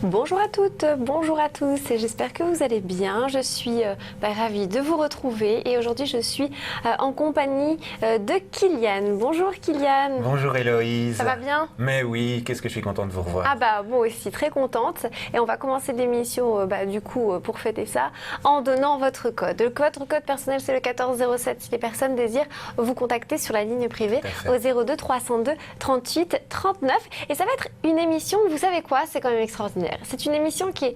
Bonjour à toutes, bonjour à tous et j'espère que vous allez bien. Je suis ravie de vous retrouver et aujourd'hui je suis en compagnie de Kylian. Bonjour Kylian. Bonjour Héloïse. Ça va bien? Mais oui, qu'est-ce que je suis contente de vous revoir. Ah bah moi aussi très contente et on va commencer l'émission du coup pour fêter ça en donnant votre code. Votre code personnel c'est le 1407 si les personnes désirent vous contacter sur la ligne privée au 02 302 38 39 et ça va être une émission, vous savez quoi, c'est quand même extraordinaire. C'est une émission qui est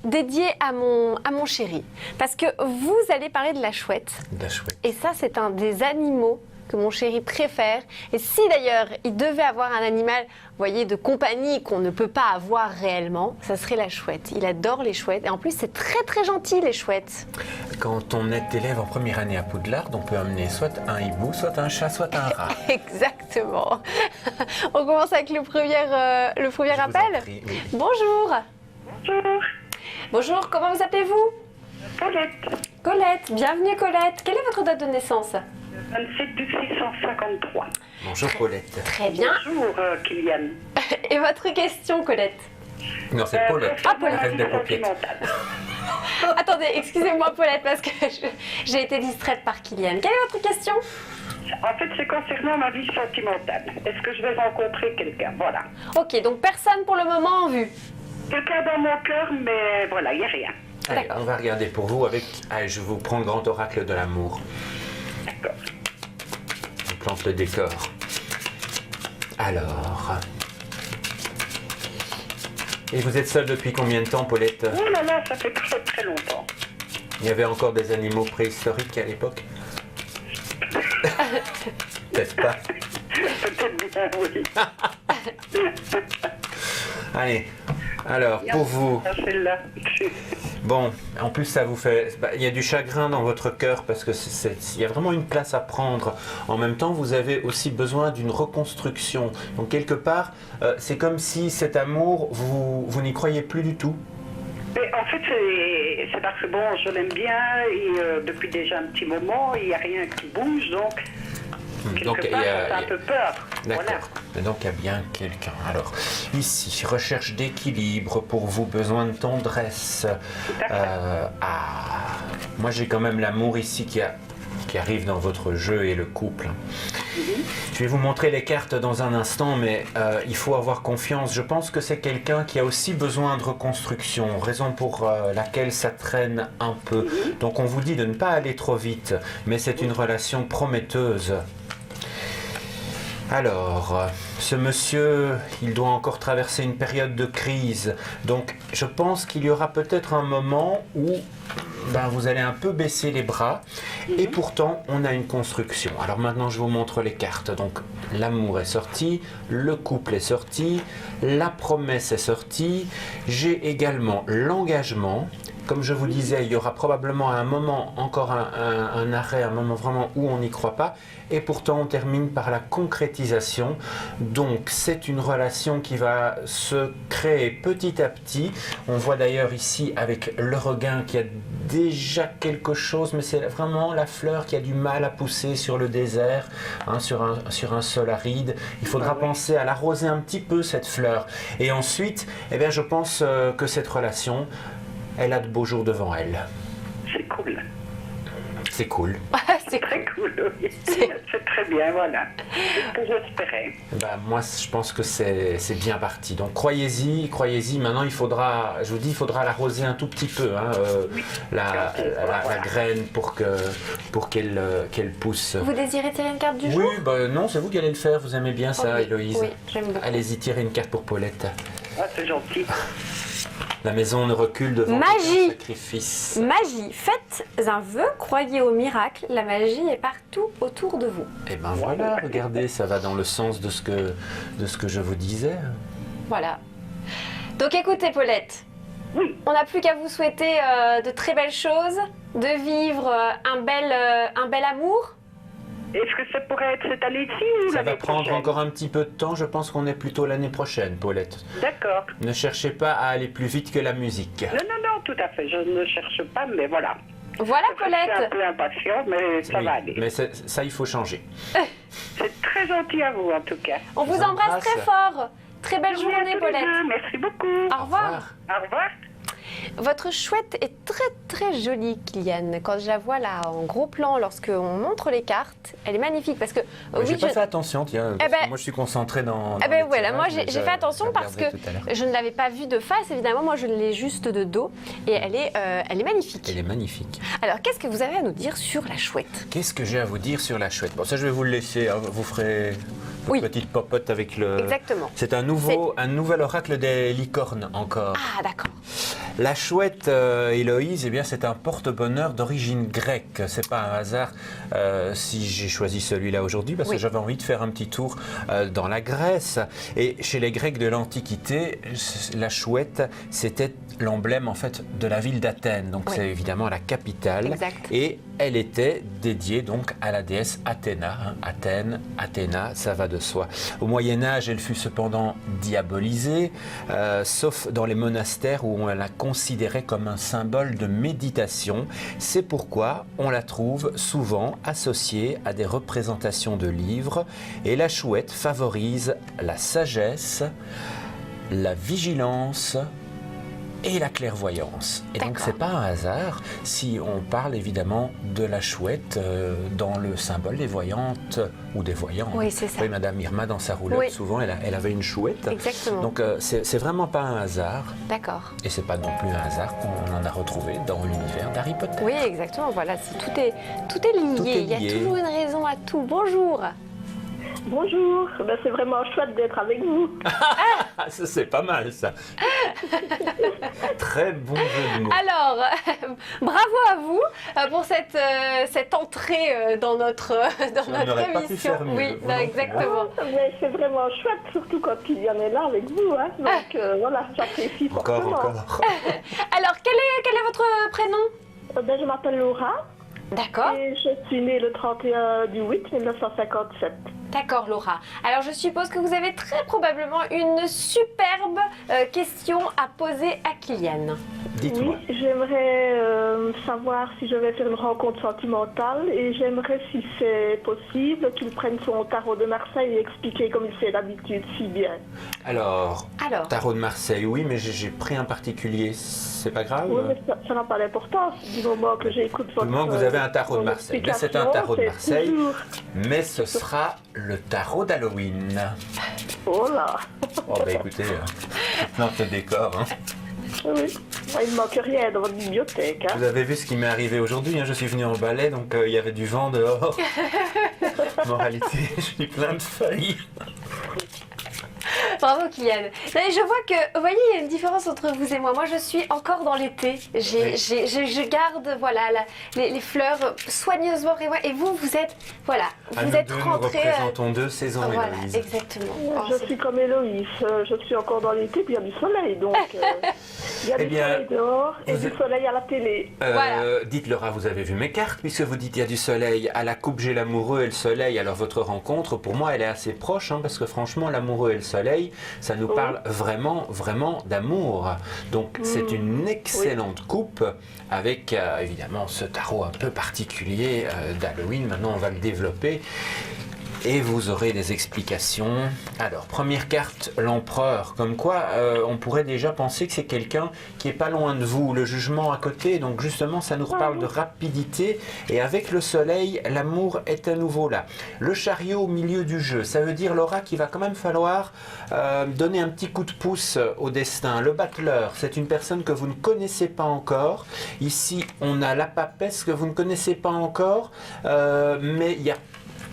dédiée à mon chéri. Parce que vous allez parler de la chouette. De la chouette. Et ça, c'est un des animaux que mon chéri préfère. Et si d'ailleurs, il devait avoir un animal, vous voyez, de compagnie qu'on ne peut pas avoir réellement, ça serait la chouette. Il adore les chouettes. Et en plus, c'est très très gentil, les chouettes. Quand on est élève en première année à Poudlard, on peut amener soit un hibou, soit un chat, soit un rat. Exactement. On commence avec le premier appel. Prie, oui. Bonjour. Bonjour, Bonjour, comment vous appelez-vous? Paulette, Colette, bienvenue Colette. Quelle est votre date de naissance? 27 du 653. Bonjour Paulette. Très bien. Bonjour Kylian. Et votre question Colette? Non, c'est Paulette. Ah, Paulette. Arrête de copier. Attendez, excusez-moi Paulette parce que j'ai été distraite par Kylian. Quelle est votre question? En fait, c'est concernant ma vie sentimentale. Est-ce que je vais rencontrer quelqu'un? Voilà. Ok, donc personne pour le moment en vue. Quelqu'un dans mon cœur, mais voilà, il n'y a rien. Allez, D'accord. on va regarder pour vous avec... Allez, je vous prends le grand oracle de l'amour. D'accord. On plante le décor. Alors... Et vous êtes seule depuis combien de temps, Paulette? Oh là là, ça fait très très longtemps. Il y avait encore des animaux préhistoriques à l'époque? Peut-être pas. Peut-être bien, oui. Allez, alors, pour vous... Ah, celle-là. Bon, en plus ça vous fait... il y a du chagrin dans votre cœur parce que il y a vraiment une place à prendre. En même temps, vous avez aussi besoin d'une reconstruction. Donc quelque part, c'est comme si cet amour, vous n'y croyez plus du tout. Mais en fait, c'est parce que bon, je l'aime bien et depuis déjà un petit moment, il n'y a rien qui bouge, donc quelque part, ça fait un peu peur. D'accord. Voilà. Et donc il y a bien quelqu'un. Alors, ici, recherche d'équilibre pour vous, besoin de tendresse. Tout à fait. Moi j'ai quand même l'amour ici qui arrive dans votre jeu et le couple. Je vais vous montrer les cartes dans un instant, mais il faut avoir confiance. Je pense que c'est quelqu'un qui a aussi besoin de reconstruction, raison pour laquelle ça traîne un peu. Donc on vous dit de ne pas aller trop vite, mais c'est une relation prometteuse. Alors, ce monsieur, il doit encore traverser une période de crise. Donc, je pense qu'il y aura peut-être un moment où vous allez un peu baisser les bras. Et pourtant, on a une construction. Alors maintenant, je vous montre les cartes. Donc, l'amour est sorti, le couple est sorti, la promesse est sortie. J'ai également l'engagement. Comme je vous disais, il y aura probablement à un moment encore un arrêt, un moment vraiment où on n'y croit pas. Et pourtant, on termine par la concrétisation. Donc, c'est une relation qui va se créer petit à petit. On voit d'ailleurs ici avec le regain qu'il y a déjà quelque chose, mais c'est vraiment la fleur qui a du mal à pousser sur le désert, sur un sol aride. Il faudra penser à l'arroser un petit peu, cette fleur. Et ensuite, je pense que cette relation... elle a de beaux jours devant elle. C'est cool. C'est cool. C'est très cool, oui. C'est très bien, voilà. C'est ce que j'espérais. Moi, je pense que c'est bien parti. Donc, croyez-y. Maintenant, il faudra, je vous dis, il faudra l'arroser un tout petit peu, la graine pour qu'elle pousse. Vous désirez tirer une carte du jour? Oui, non, c'est vous qui allez le faire. Vous aimez bien ça, Oui, Héloïse. oui, j'aime beaucoup. Allez-y, tirez une carte pour Paulette. Ah, c'est gentil. La maison ne recule devant Magie. aucun sacrifice. Magie, faites un vœu, croyez au miracle, la magie est partout autour de vous. Et voilà, regardez, ça va dans le sens de ce que je vous disais. Voilà. Donc écoutez Paulette, Oui. on n'a plus qu'à vous souhaiter de très belles choses, de vivre un bel amour. Est-ce que ça pourrait être cette année-ci ou Ça l'année va prendre prochaine? encore un petit peu de temps, je pense qu'on est plutôt l'année prochaine, Paulette. D'accord. Ne cherchez pas à aller plus vite que la musique. Non, tout à fait. Je ne cherche pas, mais voilà. Voilà Je suis un Colette. peu impatient, mais ça Oui, va aller. mais ça, il faut changer. C'est très gentil à vous, en tout cas. On vous vous embrasse embrasse. très fort. Très belle journée, Paulette. Merci beaucoup. Au revoir. Au revoir. Votre chouette est très très jolie, Kylian. Quand je la vois là en gros plan, lorsqu'on montre les cartes, elle est magnifique parce que j'ai pas fait attention, tiens. Moi, je suis concentré dans. Voilà, moi j'ai fait attention parce que je ne l'avais pas vue de face. Évidemment, moi je l'ai juste de dos et elle est magnifique. Elle est magnifique. Alors, qu'est-ce que vous avez à nous dire sur la chouette? Qu'est-ce que j'ai à vous dire sur la chouette? Bon, ça, je vais vous le laisser. Hein. Vous ferez une petite popote avec le. Exactement. C'est un nouvel oracle des licornes encore. Ah, d'accord. La chouette, Héloïse, eh bien, c'est un porte-bonheur d'origine grecque. C'est pas un hasard si j'ai choisi celui-là aujourd'hui, parce que j'avais envie de faire un petit tour dans la Grèce. Et chez les Grecs de l'Antiquité, la chouette, c'était l'emblème en fait de la ville d'Athènes. Donc c'est évidemment la capitale. Exact. Et elle était dédiée donc à la déesse Athéna. Athènes, Athéna, ça va de soi. Au Moyen-Âge, elle fut cependant diabolisée, sauf dans les monastères où on la considérait comme un symbole de méditation. C'est pourquoi on la trouve souvent associée à des représentations de livres. Et la chouette favorise la sagesse, la vigilance et la clairvoyance. Et donc c'est pas un hasard si on parle évidemment de la chouette dans le symbole des voyantes ou des voyants. Oui, c'est ça. Oui, Madame Irma dans sa roulotte, souvent elle avait une chouette. Exactement. Donc c'est vraiment pas un hasard. D'accord. Et c'est pas non plus un hasard qu'on en a retrouvé dans l'univers d'Harry Potter. Oui, exactement. Voilà, tout est lié. Il y a toujours une raison à tout. Bonjour. Bonjour, c'est vraiment chouette d'être avec vous. Ça c'est pas mal ça. Très bon jeu de mots. Alors, bravo à vous pour cette entrée dans notre émission. Pas pu faire mieux, oui, exactement. Mais c'est vraiment chouette, surtout quand Kylian est là avec vous. Hein. Donc voilà, j'apprécie fortement. Encore. Alors, quel est votre prénom? Je m'appelle Laura. D'accord. Et je suis née le 31 du 8 1957. D'accord, Laura. Alors, je suppose que vous avez très probablement une superbe question à poser à Kylian. Dites-moi. Oui, j'aimerais savoir si je vais faire une rencontre sentimentale et j'aimerais, si c'est possible, qu'il prenne son tarot de Marseille et expliquer comme il fait d'habitude si bien. Alors, tarot de Marseille, oui, mais j'ai pris un particulier. C'est pas grave? Oui, mais ça n'a pas d'importance du moment que j'écoute votre... Du moment que vous avez un tarot de Marseille. Là, c'est un tarot de Marseille, mais ce sera le tarot d'Halloween. Oh là. Oh, bah écoutez, maintenant le décor. Hein. Oui, il ne manque rien dans votre bibliothèque. Hein. Vous avez vu ce qui m'est arrivé aujourd'hui, hein. Je suis venu en balai, donc il y avait du vent dehors. Moralité, je suis plein de feuilles. Bravo Kylian. Je vois que, vous voyez, il y a une différence entre vous et moi. Moi, je suis encore dans l'été. Je garde, voilà, les fleurs soigneusement. Et vous êtes, voilà, vous êtes rentrés. Nous représentons deux saisons, voilà, Héloïse. Exactement. Je suis comme Héloïse. Je suis encore dans l'été, puis il y a du soleil, donc il y a du soleil dehors et du soleil à la télé. Voilà. Dites Laura, vous avez vu mes cartes, puisque vous dites il y a du soleil à la coupe, j'ai l'amoureux et le soleil. Alors votre rencontre, pour moi, elle est assez proche, hein, parce que franchement, l'amoureux et le soleil, ça nous parle vraiment, vraiment d'amour. Donc c'est une excellente coupe avec évidemment ce tarot un peu particulier d'Halloween. Maintenant, on va le développer. Et vous aurez des explications. Alors, première carte, l'empereur. Comme quoi, on pourrait déjà penser que c'est quelqu'un qui est pas loin de vous. Le jugement à côté, donc justement, ça nous reparle de rapidité. Et avec le soleil, l'amour est à nouveau là. Le chariot au milieu du jeu, ça veut dire, Laura, qu'il va quand même falloir donner un petit coup de pouce au destin. Le battleur, c'est une personne que vous ne connaissez pas encore. Ici, on a la papesse que vous ne connaissez pas encore. Mais il y a...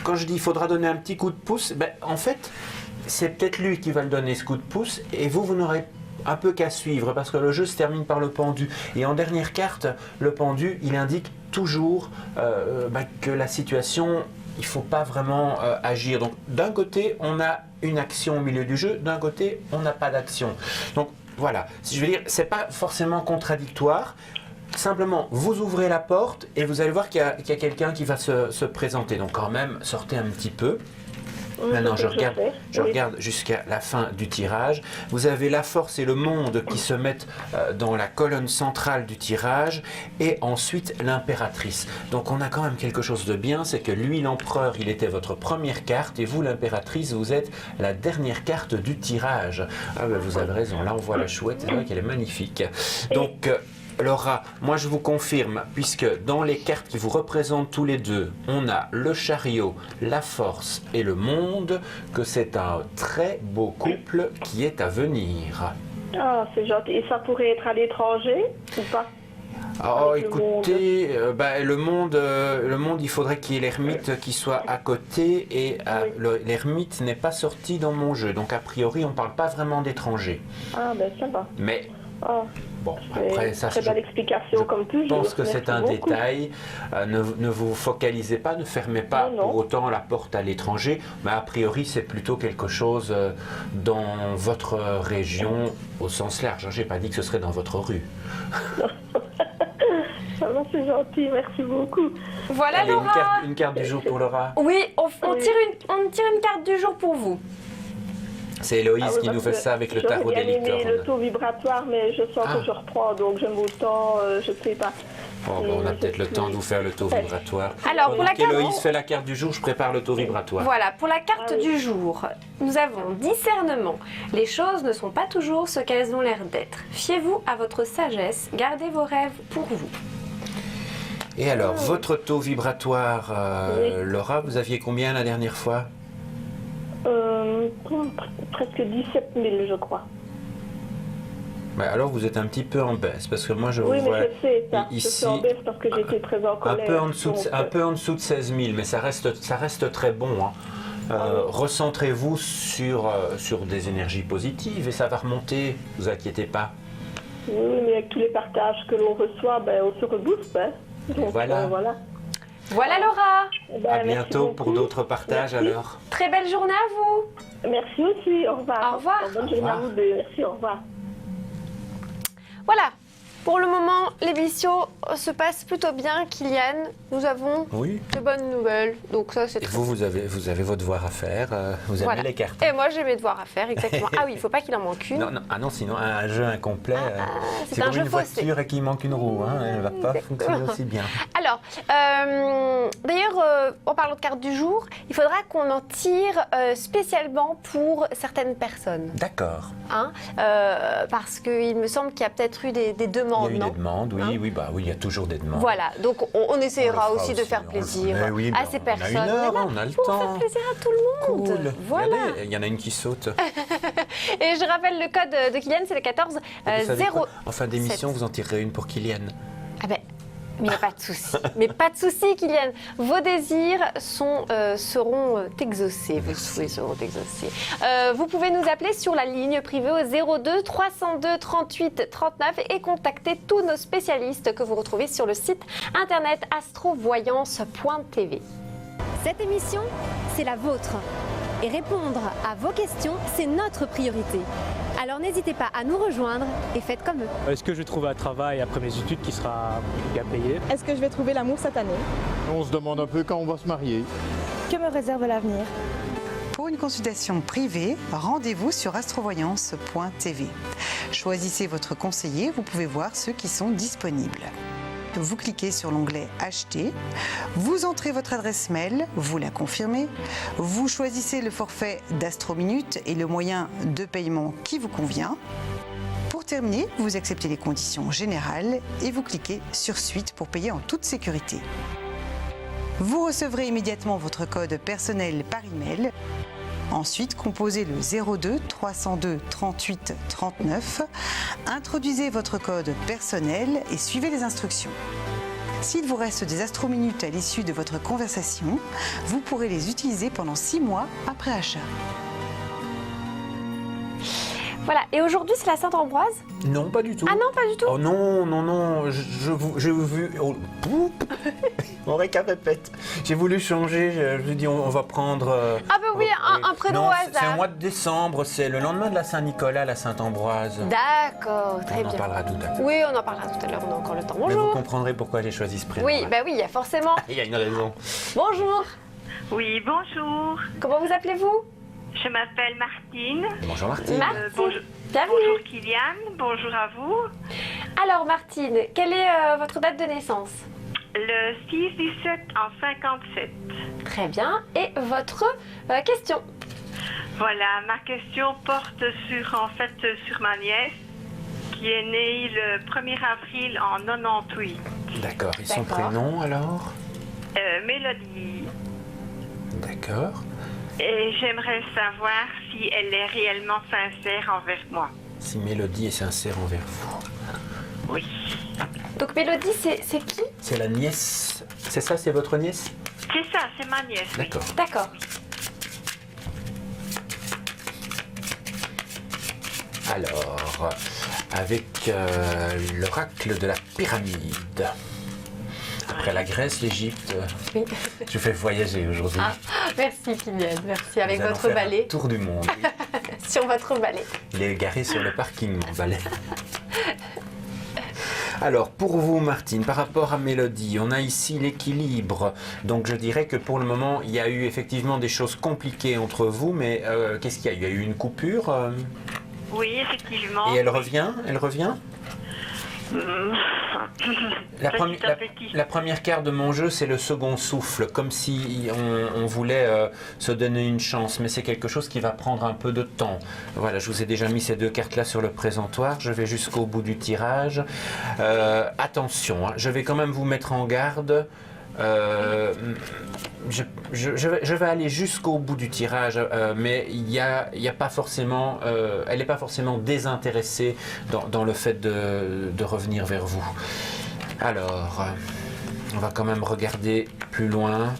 Quand je dis il faudra donner un petit coup de pouce, en fait, c'est peut-être lui qui va le donner ce coup de pouce et vous n'aurez un peu qu'à suivre parce que le jeu se termine par le pendu. Et en dernière carte, le pendu, il indique toujours que la situation, il ne faut pas vraiment agir. Donc d'un côté, on a une action au milieu du jeu, d'un côté, on n'a pas d'action. Donc voilà, je veux dire, c'est pas forcément contradictoire. Simplement, vous ouvrez la porte et vous allez voir qu'il y a quelqu'un qui va se présenter. Donc quand même, sortez un petit peu. Maintenant, je regarde jusqu'à la fin du tirage. Vous avez la force et le monde qui se mettent dans la colonne centrale du tirage et ensuite l'impératrice. Donc on a quand même quelque chose de bien, c'est que lui, l'empereur, il était votre première carte et vous, l'impératrice, vous êtes la dernière carte du tirage. Ah ben vous avez raison, là on voit la chouette, c'est vrai qu'elle est magnifique. Donc... Laura, moi je vous confirme, puisque dans les cartes qui vous représentent tous les deux, on a le chariot, la force et le monde, que c'est un très beau couple qui est à venir. Ah, c'est gentil. Et ça pourrait être à l'étranger ou pas? Oh, écoutez, le monde, il faudrait qu'il y ait l'ermite qui soit à côté et l'ermite n'est pas sorti dans mon jeu, donc a priori on ne parle pas vraiment d'étranger. Ah, ben ça va. Mais... Ah. Bon, après, ça, très belle explication comme toujours. Je pense que c'est un détail. Ne vous focalisez pas, ne fermez pas pour autant la porte à l'étranger. Mais a priori, c'est plutôt quelque chose dans votre région au sens large. Je n'ai pas dit que ce serait dans votre rue. Ça va, c'est gentil, merci beaucoup. Voilà, allez, Laura. Une carte du jour pour Laura. Oui, on tire une carte du jour pour vous. C'est Héloïse qui nous fait ça avec le tarot des licornes. J'aurais bien aimé le taux vibratoire, mais je sens que je reprends, donc j'aime autant, je ne sais pas. Bon, on a peut-être le temps de vous faire le taux vibratoire. Alors, pour la carte... Héloïse fait la carte du jour, je prépare le taux vibratoire. Voilà, pour la carte du jour, nous avons discernement. Les choses ne sont pas toujours ce qu'elles ont l'air d'être. Fiez-vous à votre sagesse, gardez vos rêves pour vous. Et alors, votre taux vibratoire, Laura, vous aviez combien la dernière fois? Presque 17 000, je crois. Alors vous êtes un petit peu en baisse, parce que moi je vous vois mais je sais ça. ici, je suis en baisse parce que j'étais très en colère. un peu en dessous de 16 000, mais ça reste très bon. Hein. Recentrez-vous sur des énergies positives et ça va remonter, ne vous inquiétez pas. Oui, mais avec tous les partages que l'on reçoit, on se rebooste. Hein. Donc, voilà. Voilà Laura. À bientôt pour d'autres partages alors. Très belle journée à vous. Merci aussi, au revoir. Au revoir. Bonne journée à vous deux. Merci, au revoir. Voilà. Pour le moment, l'émission se passe plutôt bien, Kylian. Nous avons de bonnes nouvelles. Donc ça, c'est et vous avez vos devoirs à faire. Vous avez les cartes. Et moi, j'ai mes devoirs à faire, exactement. Ah oui, il ne faut pas qu'il en manque une. Non, sinon un jeu incomplet, c'est comme un jeu une voiture et qu'il manque une roue. Hein, elle ne va pas fonctionner aussi bien. Alors, d'ailleurs, en parlant de carte du jour, il faudra qu'on en tire spécialement pour certaines personnes. D'accord. Hein, parce qu'il me semble qu'il y a peut-être eu des demandes. Il y a eu des demandes, oui, il y a toujours des demandes. Voilà, donc on essaiera aussi de faire plaisir à ces personnes. On a une heure, on a le temps. Pour faire plaisir à tout le monde. Cool. Voilà. Regardez, il y en a une qui saute. Et je rappelle le code de Kylian, c'est le 14 0. En fin d'émission, vous en tirerez une pour Kylian. Ah ben. Mais il n'y a pas de souci. Mais pas de souci, Kylian. Vos désirs seront exaucés. Vos souhaits seront exaucés. Vous pouvez nous appeler sur la ligne privée au 02 302 38 39 et contacter tous nos spécialistes que vous retrouvez sur le site internet astrovoyance.tv. Cette émission, c'est la vôtre. Et répondre à vos questions, c'est notre priorité. Alors n'hésitez pas à nous rejoindre et faites comme eux. Est-ce que je vais trouver un travail après mes études qui sera bien payé? Est-ce que je vais trouver l'amour cette année? On se demande un peu quand on va se marier. Que me réserve l'avenir? Pour une consultation privée, rendez-vous sur astrovoyance.tv. Choisissez votre conseiller, vous pouvez voir ceux qui sont disponibles. Vous cliquez sur l'onglet « Acheter », vous entrez votre adresse mail, vous la confirmez, vous choisissez le forfait d'Astrominute et le moyen de paiement qui vous convient. Pour terminer, vous acceptez les conditions générales et vous cliquez sur « Suite » pour payer en toute sécurité. Vous recevrez immédiatement votre code personnel par email. Ensuite, composez le 02 302 38 39, introduisez votre code personnel et suivez les instructions. S'il vous reste des astrominutes à l'issue de votre conversation, vous pourrez les utiliser pendant 6 mois après achat. Voilà, et aujourd'hui c'est la Sainte-Ambroise? Non, pas du tout. Ah non, pas du tout? Oh non, j'ai vu... Oh, on répète. J'ai voulu changer, je me dis on va prendre... Ah ben oui, un prénom au hasard. C'est au mois de décembre, c'est le lendemain de la Saint-Nicolas, la Sainte-Ambroise. D'accord, très bien. On en parlera tout à l'heure. Oui, on en parlera tout à l'heure, on a encore le temps. Bonjour. Mais vous comprendrez pourquoi j'ai choisi ce prénom. Oui, bah oui, il y a forcément... Il y a une raison. Bonjour. Oui, bonjour. Comment vous appelez-vous? Je m'appelle Martine. Bonjour Martine. Bonjour, bonjour Kylian, bonjour à vous. Alors Martine, quelle est votre date de naissance? Le 6-17 en 57. Très bien. Et votre question? Voilà, ma question porte sur ma nièce qui est née le 1er avril en 98. D'accord. Et son prénom alors? Mélodie. D'accord. Et j'aimerais savoir si elle est réellement sincère envers moi. Si Mélodie est sincère envers vous. Oui. Donc Mélodie, c'est qui? C'est la nièce. C'est ça, c'est votre nièce? C'est ça, c'est ma nièce. Oui. D'accord. D'accord. Alors, avec l'oracle de la pyramide. Après la Grèce, l'Égypte, Oui. je fais voyager aujourd'hui. Ah, merci Kylian, merci. Avec Nous allons votre faire balai. un tour du monde. Oui. Sur votre balai. Il est garé sur le parking, mon balai. Alors, pour vous, Martine, par rapport à Mélodie, on a ici l'équilibre. Donc, je dirais que pour le moment, il y a eu effectivement des choses compliquées entre vous, mais qu'est-ce qu'il y a eu? Il y a eu une coupure Oui, effectivement. Et elle revient? Elle revient? La première carte de mon jeu, c'est le second souffle, comme si on voulait se donner une chance, mais c'est quelque chose qui va prendre un peu de temps. Voilà, je vous ai déjà mis ces deux cartes-là sur le présentoir, je vais jusqu'au bout du tirage. Attention, hein, je vais quand même vous mettre en garde. Je vais aller jusqu'au bout du tirage, mais il y a pas forcément, elle n'est pas forcément désintéressée dans le fait de revenir vers vous. Alors, on va quand même regarder plus loin,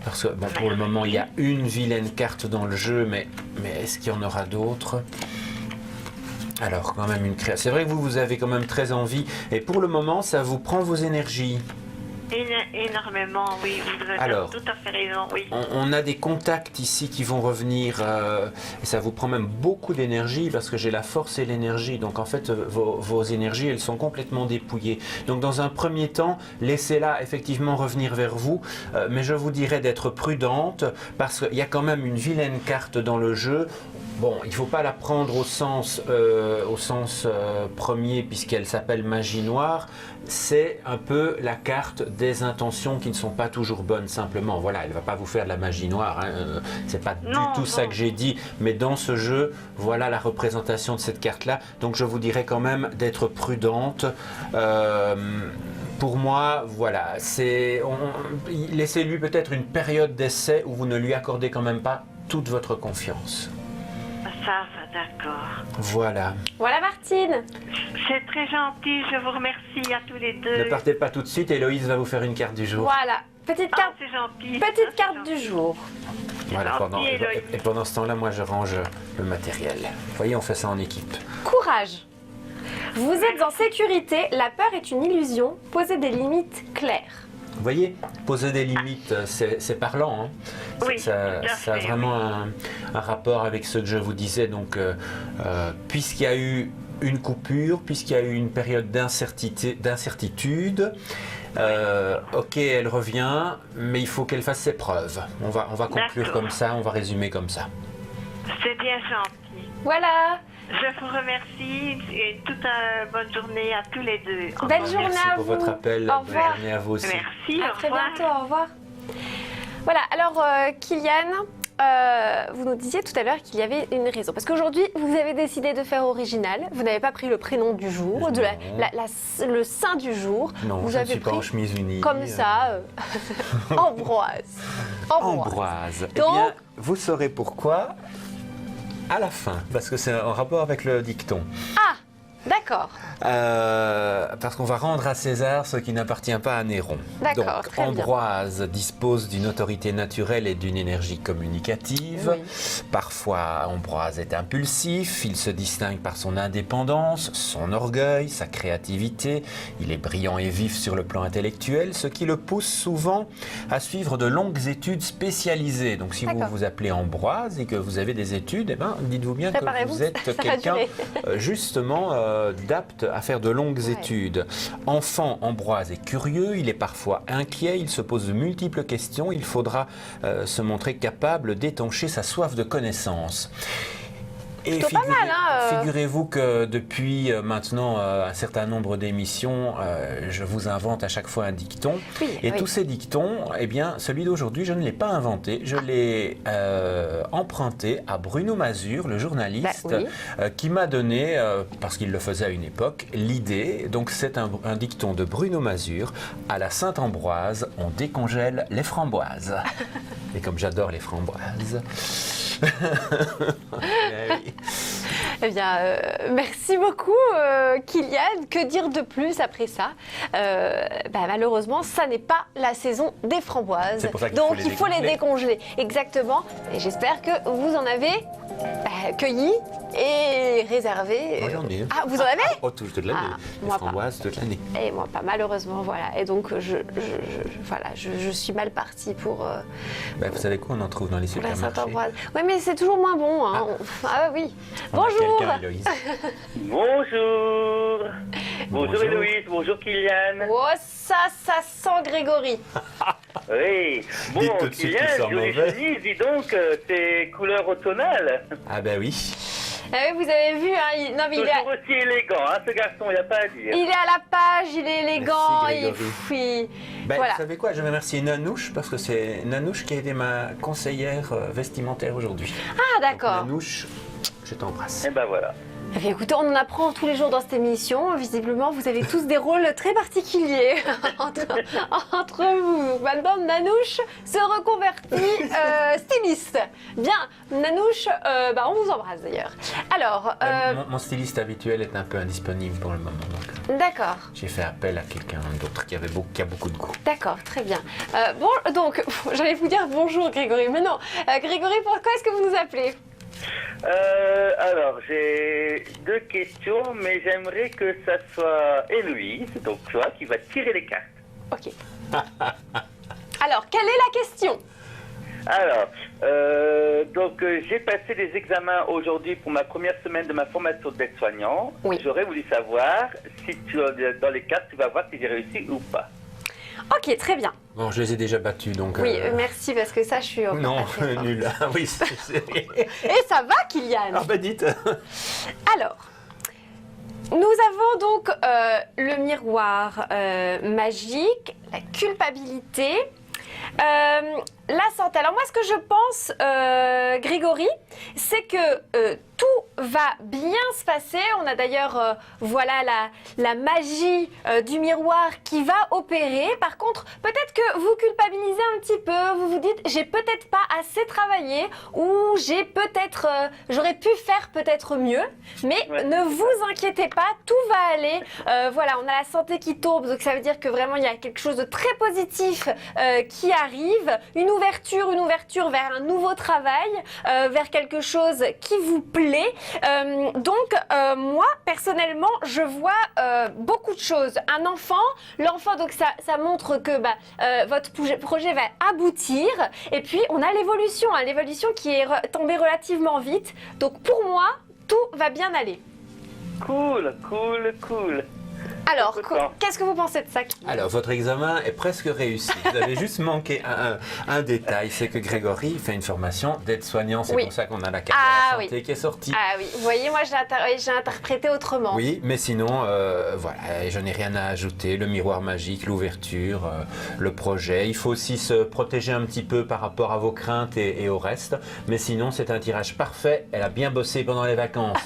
parce que bon, pour le moment, il y a une vilaine carte dans le jeu, mais est-ce qu'il y en aura d'autres? Alors, quand même une création. C'est vrai que vous avez quand même très envie, et pour le moment, ça vous prend vos énergies. Énormément, oui, vous avez tout à fait raison, oui. On a des contacts ici qui vont revenir, et ça vous prend même beaucoup d'énergie, parce que j'ai la force et l'énergie, donc en fait vos énergies, elles sont complètement dépouillées. Donc dans un premier temps, laissez-la effectivement revenir vers vous, mais je vous dirais d'être prudente, parce qu'il y a quand même une vilaine carte dans le jeu. Bon, il ne faut pas la prendre au sens premier, puisqu'elle s'appelle magie noire. C'est un peu la carte des intentions qui ne sont pas toujours bonnes, simplement. Voilà, elle ne va pas vous faire de la magie noire, hein. C'est pas du tout ça que j'ai dit, mais dans ce jeu, voilà la représentation de cette carte-là. Donc je vous dirais quand même d'être prudente. Pour moi, voilà, laissez-lui peut-être une période d'essai où vous ne lui accordez quand même pas toute votre confiance. Ça va, d'accord. Voilà. Voilà Martine. C'est très gentil, je vous remercie à tous les deux. Ne partez pas tout de suite, Héloïse va vous faire une carte du jour. Voilà, petite carte, c'est gentil. Petite carte du jour. Voilà, et pendant ce temps-là, moi je range le matériel. Vous voyez, on fait ça en équipe. Courage. Vous êtes en sécurité, la peur est une illusion, posez des limites claires. Vous voyez, poser des limites, c'est parlant. Hein. Oui, ça a vraiment un rapport avec ce que je vous disais. Donc, puisqu'il y a eu une coupure, puisqu'il y a eu une période d'incertitude, ok, elle revient, mais il faut qu'elle fasse ses preuves. On va conclure comme ça, on va résumer comme ça. C'est bien gentil. Voilà. Je vous remercie et toute une bonne journée à tous les deux. Belle journée à vous. Merci pour votre appel. Au revoir. Bonne journée à vous aussi. Merci, à au très revoir. bientôt, au revoir. Voilà, alors Kylian, vous nous disiez tout à l'heure qu'il y avait une raison. Parce qu'aujourd'hui, vous avez décidé de faire original. Vous n'avez pas pris le prénom du jour, le saint du jour. Non, vous je avez ne suis pas pris en chemise unie. comme ça, Ambroise. Ambroise. Eh bien, vous saurez pourquoi à la fin, parce que c'est en rapport avec le dicton. Ah, d'accord. Parce qu'on va rendre à César ce qui n'appartient pas à Néron. D'accord, Donc, très bien. Ambroise dispose d'une autorité naturelle et d'une énergie communicative. Oui. Parfois, Ambroise est impulsif, il se distingue par son indépendance, son orgueil, sa créativité. Il est brillant et vif sur le plan intellectuel, ce qui le pousse souvent à suivre de longues études spécialisées. Donc, si vous vous appelez Ambroise et que vous avez des études, eh ben, dites-vous bien que vous êtes quelqu'un justement d'apte à faire de longues études. Enfant, Ambroise est curieux, il est parfois inquiet, il se pose de multiples questions, il faudra se montrer capable d'étancher sa soif de connaissance. Et figurez-vous que depuis maintenant un certain nombre d'émissions, je vous invente à chaque fois un dicton. Et tous ces dictons, eh bien, celui d'aujourd'hui, je ne l'ai pas inventé. Je l'ai emprunté à Bruno Mazur, le journaliste, qui m'a donné, parce qu'il le faisait à une époque, l'idée. Donc c'est un dicton de Bruno Mazur. À la Saint-Ambroise, on décongèle les framboises. Et comme j'adore les framboises... Eh bien, merci beaucoup, Kylian. Que dire de plus après ça? Malheureusement, ça n'est pas la saison des framboises. Donc, il faut les décongeler. Exactement. Et j'espère que vous en avez cueilli et réservé. Moi, j'en ai. Ah, vous en avez? Toute l'année. Les framboises toute l'année. Et moi, pas malheureusement, voilà. Et donc, je suis mal partie pour... vous savez quoi, on en trouve dans les supermarchés. Oui, mais c'est toujours moins bon. Hein. Oui. Bonjour. Bonjour. Bonjour Héloïse, bonjour Kylian. Oh, ça sent Grégory. Oui. Bon, Kylian, jolie chemise, dis donc, c'est couleur automnale. Ah ben oui. Vous avez vu, hein, il est aussi élégant, hein, ce garçon, il n'y a pas à dire. Il est à la page, il est élégant. Merci, voilà. Vous savez quoi, je vais remercier Nanouche, parce que c'est Nanouche qui a été ma conseillère vestimentaire aujourd'hui. Ah, d'accord. Nanouche, je t'embrasse. Et ben voilà. Écoutez, on en apprend tous les jours dans cette émission. Visiblement, vous avez tous des rôles très particuliers entre vous. Madame Nanouche se reconvertit styliste. Bien, Nanouche, on vous embrasse d'ailleurs. Alors, mon styliste habituel est un peu indisponible pour le moment. D'accord. J'ai fait appel à quelqu'un d'autre qui a beaucoup de goût. D'accord, très bien. Donc, j'allais vous dire bonjour Grégory, mais non. Grégory, pourquoi est-ce que vous nous appelez ? Alors, j'ai deux questions, mais j'aimerais que ça soit Héloïse, donc toi, qui va tirer les cartes. Ok. Alors, quelle est la question? Alors, j'ai passé des examens aujourd'hui pour ma première semaine de ma formation d'aide-soignant. Oui. J'aurais voulu savoir si dans les cartes, tu vas voir si j'ai réussi ou pas. Ok, très bien. Bon, je les ai déjà battus, donc... Oui, merci, parce que ça, je suis... Non, nul. Oui, Et ça va, Kylian? Ah bah dites. Alors, nous avons donc le miroir magique, la culpabilité, la santé. Alors moi, ce que je pense, Grégory, c'est que tout va bien se passer. On a d'ailleurs, la magie du miroir qui va opérer. Par contre, peut-être que vous culpabilisez un petit peu. Vous vous dites, j'ai peut-être pas assez travaillé ou j'aurais pu faire peut-être mieux. Mais ne vous inquiétez pas, tout va aller. On a la santé qui tourne, donc ça veut dire que vraiment il y a quelque chose de très positif qui arrive. Une ouverture vers un nouveau travail, vers quelque chose qui vous plaît. Moi, personnellement, je vois beaucoup de choses. L'enfant, donc ça montre que votre projet va aboutir. Et puis, on a l'évolution qui est tombée relativement vite. Donc, pour moi, tout va bien aller. Cool. Alors, qu'est-ce que vous pensez de ça? Alors, votre examen est presque réussi. Vous avez juste manqué un détail, c'est que Grégory fait une formation d'aide-soignant. C'est pour ça qu'on a la carte de la santé qui est sortie. Ah oui, vous voyez, moi j'ai interprété autrement. Oui, mais sinon, je n'ai rien à ajouter. Le miroir magique, l'ouverture, le projet. Il faut aussi se protéger un petit peu par rapport à vos craintes et au reste. Mais sinon, c'est un tirage parfait. Elle a bien bossé pendant les vacances.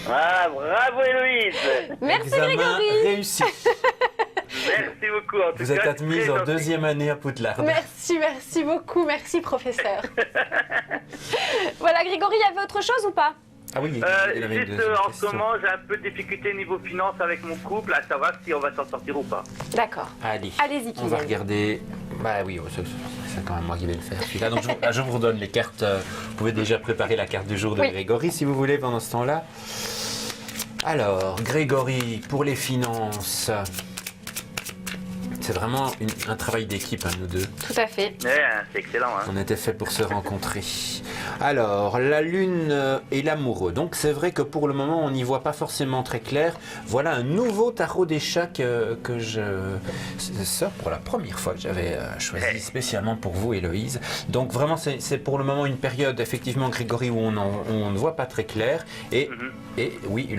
Ah, bravo Héloïse. Merci Grégory. Réussi. Merci beaucoup. Vous êtes admise en deuxième année à Poudlard. Merci beaucoup. Merci professeur. Voilà, Grégory, il y avait autre chose ou pas? Ah oui, juste en ce moment, j'ai un peu de difficulté niveau finance avec mon couple, à savoir si on va s'en sortir ou pas. D'accord. Allez-y, on va regarder. Bah oui, c'est quand même moi qui vais le faire. Celui-là. Donc je vous redonne les cartes. Vous pouvez déjà préparer la carte du jour de Grégory si vous voulez pendant ce temps-là. Alors, Grégory, pour les finances, C'est vraiment un travail d'équipe, nous deux. Tout à fait. Ouais, c'est excellent. Hein. On était fait pour se rencontrer. Alors, la lune et l'amoureux. Donc, c'est vrai que pour le moment, on n'y voit pas forcément très clair. Voilà un nouveau tarot des chats que je sors pour la première fois que j'avais choisi spécialement pour vous, Héloïse. Donc, vraiment, c'est pour le moment une période, effectivement, Grégory, où on ne voit pas très clair. Et oui,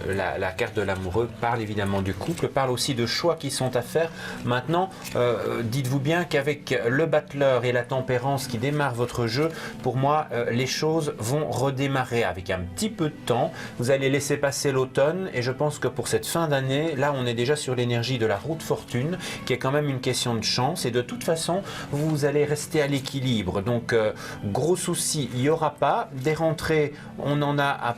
la carte de l'amoureux parle évidemment du couple, parle aussi de choix qui sont à faire. Maintenant, dites-vous bien qu'avec le battleur et la tempérance qui démarre votre jeu, pour moi, les choses vont redémarrer avec un petit peu de temps. Vous allez laisser passer l'automne et je pense que pour cette fin d'année, là, on est déjà sur l'énergie de la roue de fortune, qui est quand même une question de chance. Et de toute façon, vous allez rester à l'équilibre. Donc, gros souci, il n'y aura pas. Des rentrées, on en a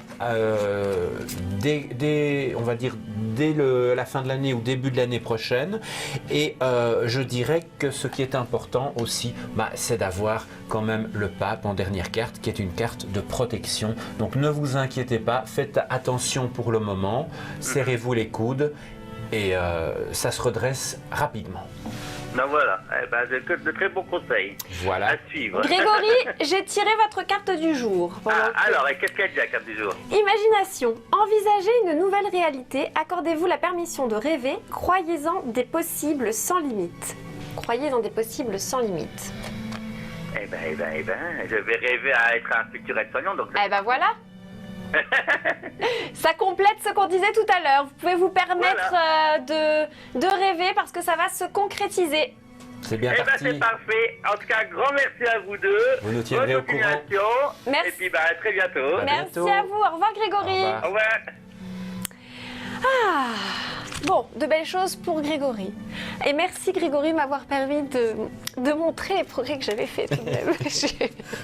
on va dire dès la fin de l'année ou début de l'année prochaine. Et je dirais que ce qui est important aussi, c'est d'avoir quand même le pape en dernière carte, qui est une carte de protection. Donc ne vous inquiétez pas, faites attention pour le moment, serrez-vous les coudes et ça se redresse rapidement. Ben voilà, de très bons conseils. Voilà. À suivre. Grégory, j'ai tiré votre carte du jour. Alors, qu'est-ce qu'elle dit la carte du jour? Imagination. Envisagez une nouvelle réalité. Accordez-vous la permission de rêver. Croyez-en des possibles sans limite. Croyez dans des possibles sans limite. Eh ben, je vais rêver à être un futur aide-soignant. Donc... Eh ben voilà. Ça complète ce qu'on disait tout à l'heure. Vous pouvez vous permettre de rêver parce que ça va se concrétiser. C'est bien parti. C'est parfait. En tout cas, grand merci à vous deux. Vous nous tiendrez au courant. Merci. Et puis à très bientôt. Merci à vous. Au revoir Grégory. Au revoir. Bon, de belles choses pour Grégory. Et merci Grégory de m'avoir permis de montrer les progrès que j'avais fait tout de même.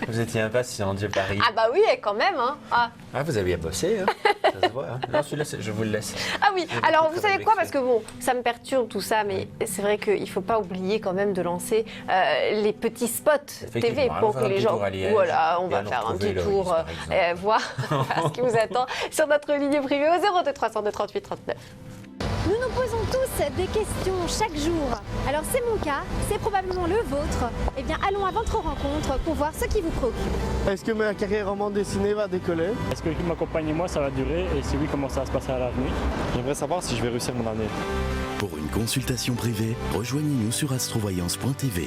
Vous étiez impatient, Dieu Paris. Ah bah oui, quand même. Hein. Ah, vous aviez bossé, hein. Ça se voit. Hein. Non, celui-là, je vous le laisse. Ah oui, alors vous savez quoi, parce que bon, ça me perturbe tout ça, mais c'est vrai qu'il ne faut pas oublier quand même de lancer les petits spots TV pour que les gens... Voilà, on va faire un petit tour, voir ce qui vous attend sur notre ligne privée au 02 302 38 39. Nous nous posons tous des questions chaque jour. Alors c'est mon cas, c'est probablement le vôtre. Eh bien allons à votre rencontre pour voir ce qui vous préoccupe. Est-ce que ma carrière en bande dessinée va décoller? Est-ce que l'équipe m'accompagne et moi ça va durer? Et si oui, comment ça va se passer à l'avenir? J'aimerais savoir si je vais réussir mon année. Pour une consultation privée, rejoignez-nous sur astrovoyance.tv.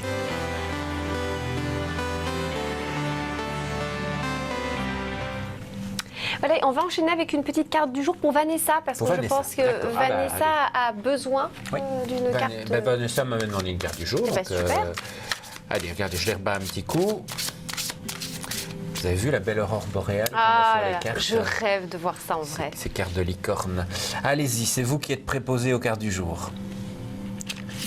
Voilà, on va enchaîner avec une petite carte du jour pour Vanessa, parce que je pense que Vanessa a besoin d'une carte. Vanessa m'a demandé une carte du jour. Donc, super. Allez, regardez, je les rebats un petit coup. Vous avez vu la belle aurore boréale Ah, sur les cartes? je rêve de voir ça en vrai. Ces cartes de licorne. Allez-y, c'est vous qui êtes préposé aux cartes du jour.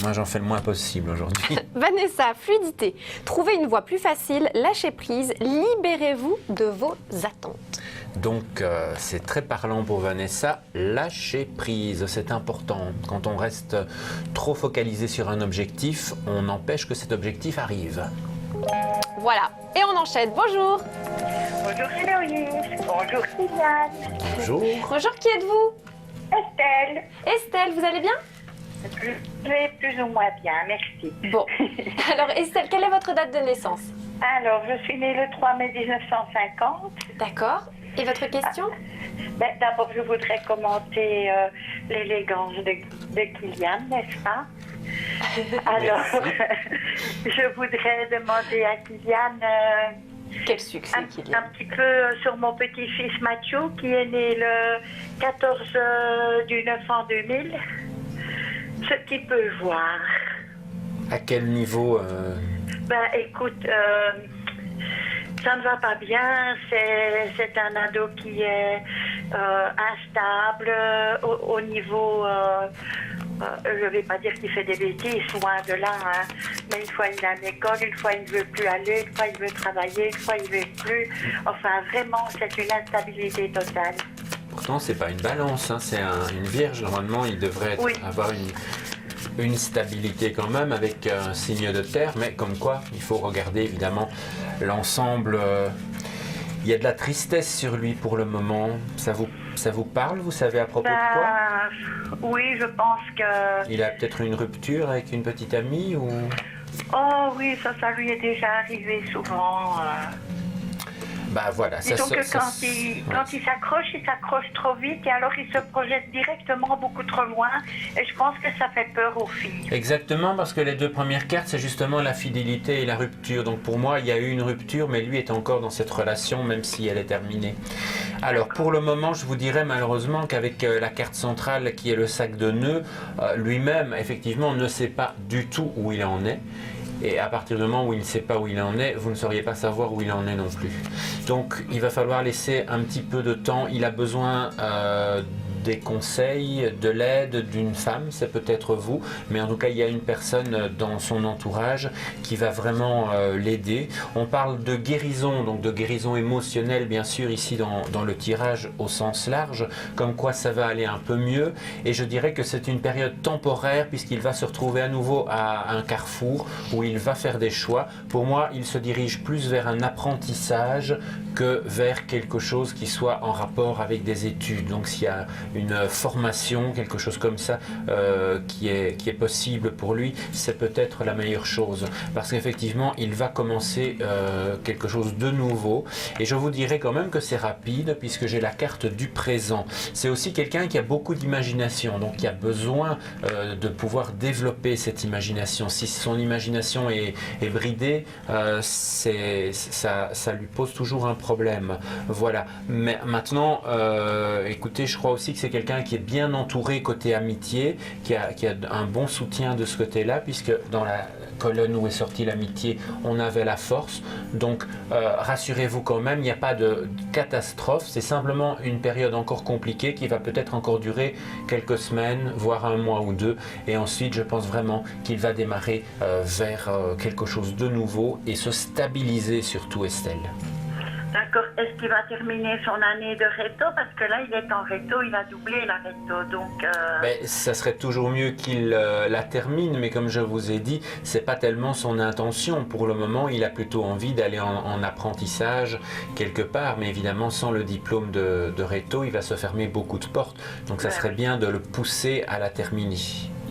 Moi, j'en fais le moins possible aujourd'hui. Vanessa, fluidité. Trouvez une voie plus facile, lâchez prise, libérez-vous de vos attentes. Donc, c'est très parlant pour Vanessa. Lâcher prise, c'est important. Quand on reste trop focalisé sur un objectif, on empêche que cet objectif arrive. Voilà, et on enchaîne. Bonjour. Bonjour Héloïse. Bonjour Kylian. Bonjour. Bonjour, qui êtes-vous? Estelle. Estelle, vous allez bien? Je vais plus ou moins bien, merci. Bon, alors Estelle, quelle est votre date de naissance? Alors, je suis née le 3 mai 1950. D'accord. Et votre question? D'abord, je voudrais commenter l'élégance de Kylian, n'est-ce pas? Alors, je voudrais demander à Kylian... quel succès, Kylian? Un petit peu sur mon petit-fils Mathieu, qui est né le 14 du 9 en 2000. Ce qu'il peut voir. À quel niveau Écoute, ça ne va pas bien. C'est un ado qui est instable au niveau... je ne vais pas dire qu'il fait des bêtises, loin de là. Hein. Mais une fois il est à l'école, une fois il ne veut plus aller, une fois il veut travailler, une fois il ne veut plus. Enfin, vraiment, c'est une instabilité totale. Pourtant, c'est pas une balance, hein, c'est une vierge. Normalement, il devrait avoir une stabilité quand même avec un signe de terre, mais comme quoi, il faut regarder évidemment l'ensemble. Il y a de la tristesse sur lui pour le moment. Ça vous Ça vous parle? Vous savez à propos de quoi? Oui, je pense que... Il a peut-être une rupture avec une petite amie ou... Oh oui, ça lui est déjà arrivé souvent. Bah voilà. Disons que quand il s'accroche trop vite et alors il se projette directement beaucoup trop loin et je pense que ça fait peur aux filles. Exactement, parce que les deux premières cartes, c'est justement la fidélité et la rupture. Donc pour moi, il y a eu une rupture, mais lui est encore dans cette relation, même si elle est terminée. Alors pour le moment, je vous dirais malheureusement qu'avec la carte centrale qui est le sac de nœuds, lui-même, effectivement, ne sait pas du tout où il en est. Et à partir du moment où il ne sait pas où il en est, vous ne sauriez pas savoir où il en est non plus. Donc il va falloir laisser un petit peu de temps. Il a besoin des conseils, de l'aide d'une femme, c'est peut-être vous, mais en tout cas il y a une personne dans son entourage qui va vraiment l'aider. On parle de guérison, donc de guérison émotionnelle bien sûr ici dans le tirage au sens large, comme quoi ça va aller un peu mieux, et je dirais que c'est une période temporaire puisqu'il va se retrouver à nouveau à un carrefour où il va faire des choix. Pour moi, il se dirige plus vers un apprentissage que vers quelque chose qui soit en rapport avec des études. Donc s'il y a une formation, quelque chose comme ça qui est possible pour lui, c'est peut-être la meilleure chose. Parce qu'effectivement, il va commencer quelque chose de nouveau. Et je vous dirais quand même que c'est rapide, puisque j'ai la carte du présent. C'est aussi quelqu'un qui a beaucoup d'imagination, donc qui a besoin de pouvoir développer cette imagination. Si son imagination est bridée, ça lui pose toujours un problème. Voilà. Mais maintenant, écoutez, je crois aussi que c'est quelqu'un qui est bien entouré côté amitié, qui a un bon soutien de ce côté-là, puisque dans la colonne où est sortie l'amitié, on avait la force. Donc rassurez-vous quand même, il n'y a pas de catastrophe, c'est simplement une période encore compliquée qui va peut-être encore durer quelques semaines, voire un mois ou deux, et ensuite je pense vraiment qu'il va démarrer vers quelque chose de nouveau et se stabiliser surtout, Estelle. D'accord. Est-ce qu'il va terminer son année de réto? Parce que là, il est en réto, il a doublé la réto. Donc, ça serait toujours mieux qu'il la termine, mais comme je vous ai dit, c'est pas tellement son intention. Pour le moment, il a plutôt envie d'aller en apprentissage quelque part, mais évidemment, sans le diplôme de réto, il va se fermer beaucoup de portes. Donc, ça serait bien de le pousser à la terminer.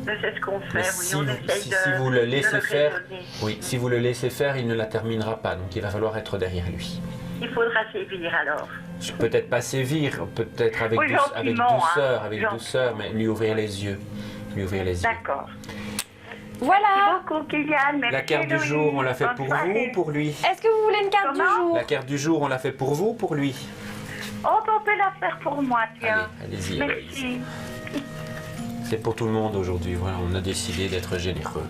C'est ce qu'on fait, si vous le laissez faire, si vous le laissez faire, il ne la terminera pas. Donc, il va falloir être derrière lui. Il faudra sévir alors. Peut-être pas sévir, peut-être avec douceur, mais lui ouvrir les yeux. D'accord. Voilà. Merci beaucoup, Kylian. Merci, la carte du jour, on l'a fait pour vous ou pour lui? Est-ce que vous voulez une carte du jour? La carte du jour, on l'a fait pour vous ou pour lui? Oh, on peut la faire pour moi, tiens. Allez-y. Merci. C'est pour tout le monde aujourd'hui. Voilà, on a décidé d'être généreux.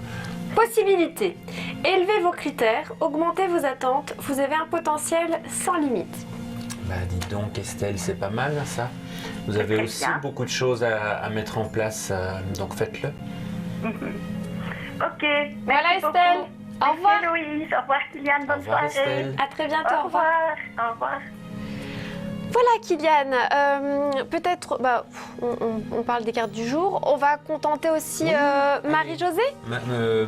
Possibilités. Élevez vos critères, augmentez vos attentes, vous avez un potentiel sans limite. Bah dites donc Estelle, c'est pas mal ça. Vous avez aussi beaucoup de choses à mettre en place, donc faites-le. Ok. Voilà Estelle. Au revoir. Merci Louise. Au revoir Kylian. Bonne soirée. Estelle. À très bientôt. Au revoir. Au revoir. Voilà Kylian, peut-être, on parle des cartes du jour, on va contenter aussi Marie-Josée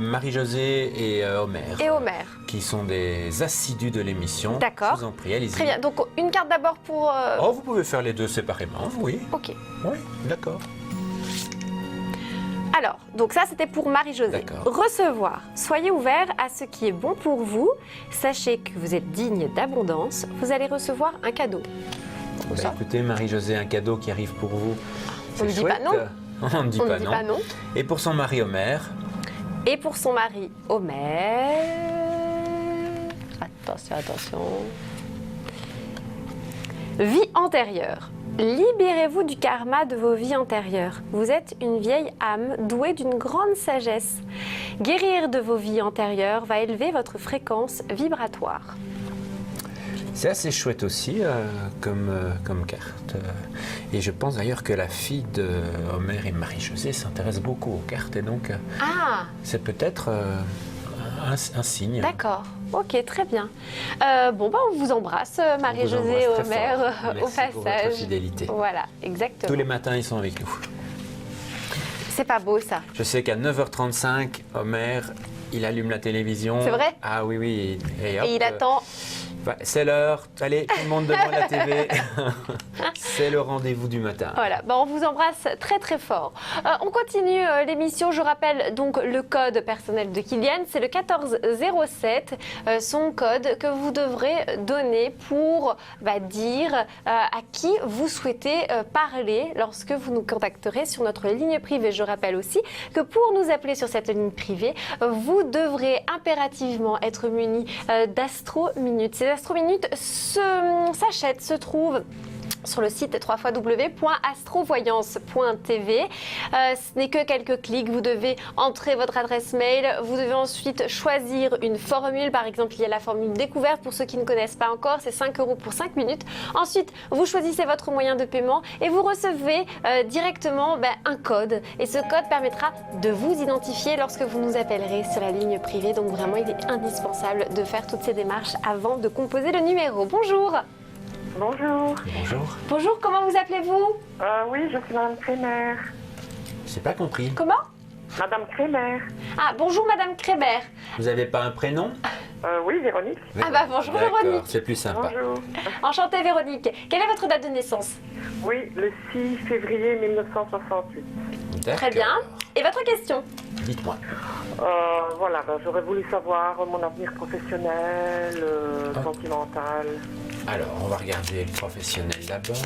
Marie-Josée et Omer. Et Omer. Qui sont des assidus de l'émission. D'accord. Je vous en prie, allez-y. Très bien, donc une carte d'abord pour... Oh, vous pouvez faire les deux séparément, oui. Ok. Oui, d'accord. Alors, donc ça c'était pour Marie-Josée. Recevoir. Soyez ouvert à ce qui est bon pour vous. Sachez que vous êtes digne d'abondance. Vous allez recevoir un cadeau. Écoutez, Marie-Josée, un cadeau qui arrive pour vous. On ne dit pas non. On ne dit pas non. Et pour son mari Omer? Et pour son mari Omer... Attention. Vie antérieure. Libérez-vous du karma de vos vies antérieures. Vous êtes une vieille âme douée d'une grande sagesse. Guérir de vos vies antérieures va élever votre fréquence vibratoire. C'est assez chouette aussi comme carte. Et je pense d'ailleurs que la fille de Omer et Marie-Josée s'intéresse beaucoup aux cartes. Et donc, c'est peut-être un signe. D'accord. Ok, très bien. On vous embrasse, Marie-Josée et Omer, au passage. Pour votre fidélité. Voilà, exactement. Tous les matins, ils sont avec nous. C'est pas beau, ça. Je sais qu'à 9h35, Omer, il allume la télévision. C'est vrai? Ah oui. Et il attend... Il C'est l'heure, allez, tout le monde devant la TV. C'est le rendez-vous du matin. Voilà, on vous embrasse très très fort. On continue l'émission, je rappelle donc le code personnel de Kylian, c'est le 1407, son code que vous devrez donner pour dire à qui vous souhaitez parler lorsque vous nous contacterez sur notre ligne privée. Je rappelle aussi que pour nous appeler sur cette ligne privée, vous devrez impérativement être muni d'Astro Minutes. Ces Astro Minutes s'achètent, se trouvent sur le site www.astrovoyance.tv. Ce n'est que quelques clics, vous devez entrer votre adresse mail, vous devez ensuite choisir une formule, par exemple il y a la formule découverte pour ceux qui ne connaissent pas encore, c'est 5 € pour 5 minutes. Ensuite, vous choisissez votre moyen de paiement et vous recevez directement un code et ce code permettra de vous identifier lorsque vous nous appellerez sur la ligne privée. Donc vraiment, il est indispensable de faire toutes ces démarches avant de composer le numéro. Bonjour. Bonjour. Bonjour. Bonjour, comment vous appelez-vous? Oui, je suis Madame Crémer. J'ai pas compris. Comment? Madame Crémer. Ah, bonjour Madame Crémer. Vous n'avez pas un prénom? Oui, Véronique. Bonjour Véronique. C'est plus sympa. Bonjour. Enchantée Véronique. Quelle est votre date de naissance? Oui, le 6 février 1968. Très bien. Et votre question? Dites-moi. Voilà, j'aurais voulu savoir mon avenir professionnel, sentimental. Alors, on va regarder le professionnel d'abord.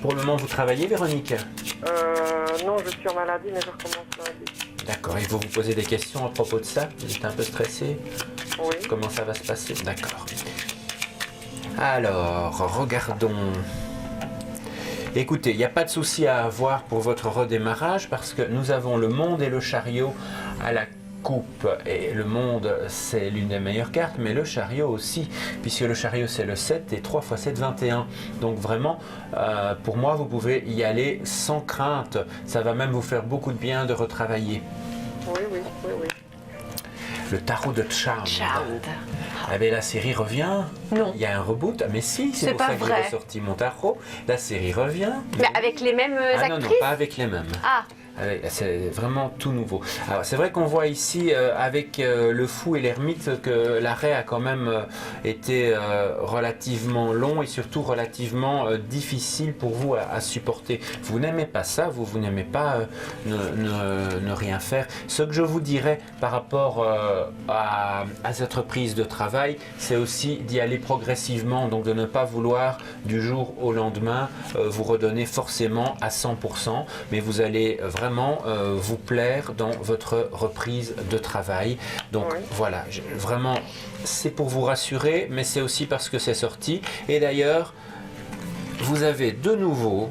Pour le moment, vous travaillez, Véronique? Non, je suis en maladie, mais je recommence lundi. D'accord, il faut vous poser des questions à propos de ça. Vous êtes un peu stressé? Oui. Comment ça va se passer? D'accord. Alors, regardons. Écoutez, il n'y a pas de souci à avoir pour votre redémarrage parce que nous avons le monde et le chariot à la coupe. Et le monde, c'est l'une des meilleures cartes, mais le chariot aussi, puisque le chariot, c'est le 7 et 3 x 7, 21. Donc vraiment, pour moi, vous pouvez y aller sans crainte. Ça va même vous faire beaucoup de bien de retravailler. Oui. Le tarot de Charmed. Ah ben la série revient. Non. Il y a un reboot. Ah mais si, c'est pour ça que j'ai ressorti mon tarot. La série revient. Mais avec les mêmes actrices? Non, pas avec les mêmes. Ah. C'est vraiment tout nouveau. Alors c'est vrai qu'on voit ici avec le fou et l'ermite que l'arrêt a quand même été relativement long et surtout relativement difficile pour vous à supporter. Vous n'aimez pas ça, vous n'aimez pas ne rien faire. Ce que je vous dirais par rapport à cette reprise de travail, c'est aussi d'y aller progressivement, donc de ne pas vouloir du jour au lendemain vous redonner forcément à 100%, mais vous allez vraiment vous plaire dans votre reprise de travail. Donc voilà, vraiment, c'est pour vous rassurer, mais c'est aussi parce que c'est sorti. Et d'ailleurs, vous avez de nouveau,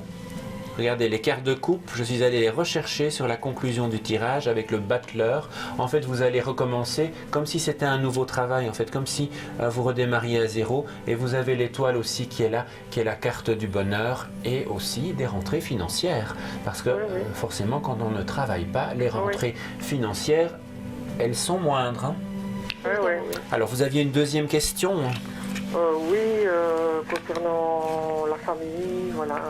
regardez les cartes de coupe, je suis allé les rechercher sur la conclusion du tirage avec le battleur. En fait, vous allez recommencer comme si c'était un nouveau travail, en fait, comme si vous redémarriez à zéro. Et vous avez l'étoile aussi qui est là, qui est la carte du bonheur et aussi des rentrées financières. Parce que forcément, quand on ne travaille pas, les rentrées financières, elles sont moindres. Alors, vous aviez une deuxième question? Oui, concernant la famille, voilà.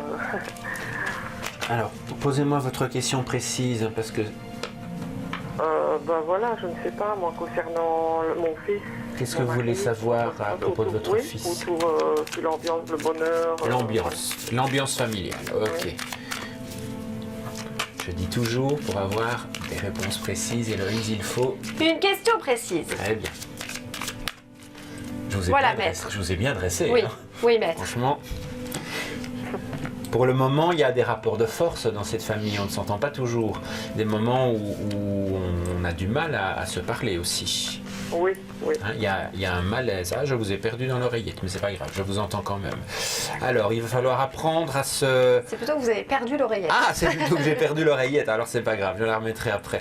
Alors, posez-moi votre question précise, parce que... voilà, je ne sais pas, moi, concernant mon fils. Qu'est-ce que vous voulez savoir à propos de votre fils? Autour de l'ambiance, le bonheur... L'ambiance familiale, ok. Je dis toujours, pour avoir des réponses précises, Héloïse, il faut... Une question précise. Très bien. Je vous ai bien dressé. Oui, oui, maître. Franchement... Pour le moment, il y a des rapports de force dans cette famille, on ne s'entend pas toujours. Des moments où on a du mal à se parler aussi. Oui. Il y a un malaise. Ah, je vous ai perdu dans l'oreillette, mais c'est pas grave, je vous entends quand même. Alors, il va falloir apprendre à se... C'est plutôt que vous avez perdu l'oreillette. Ah, c'est plutôt que j'ai perdu l'oreillette, alors c'est pas grave, je la remettrai après.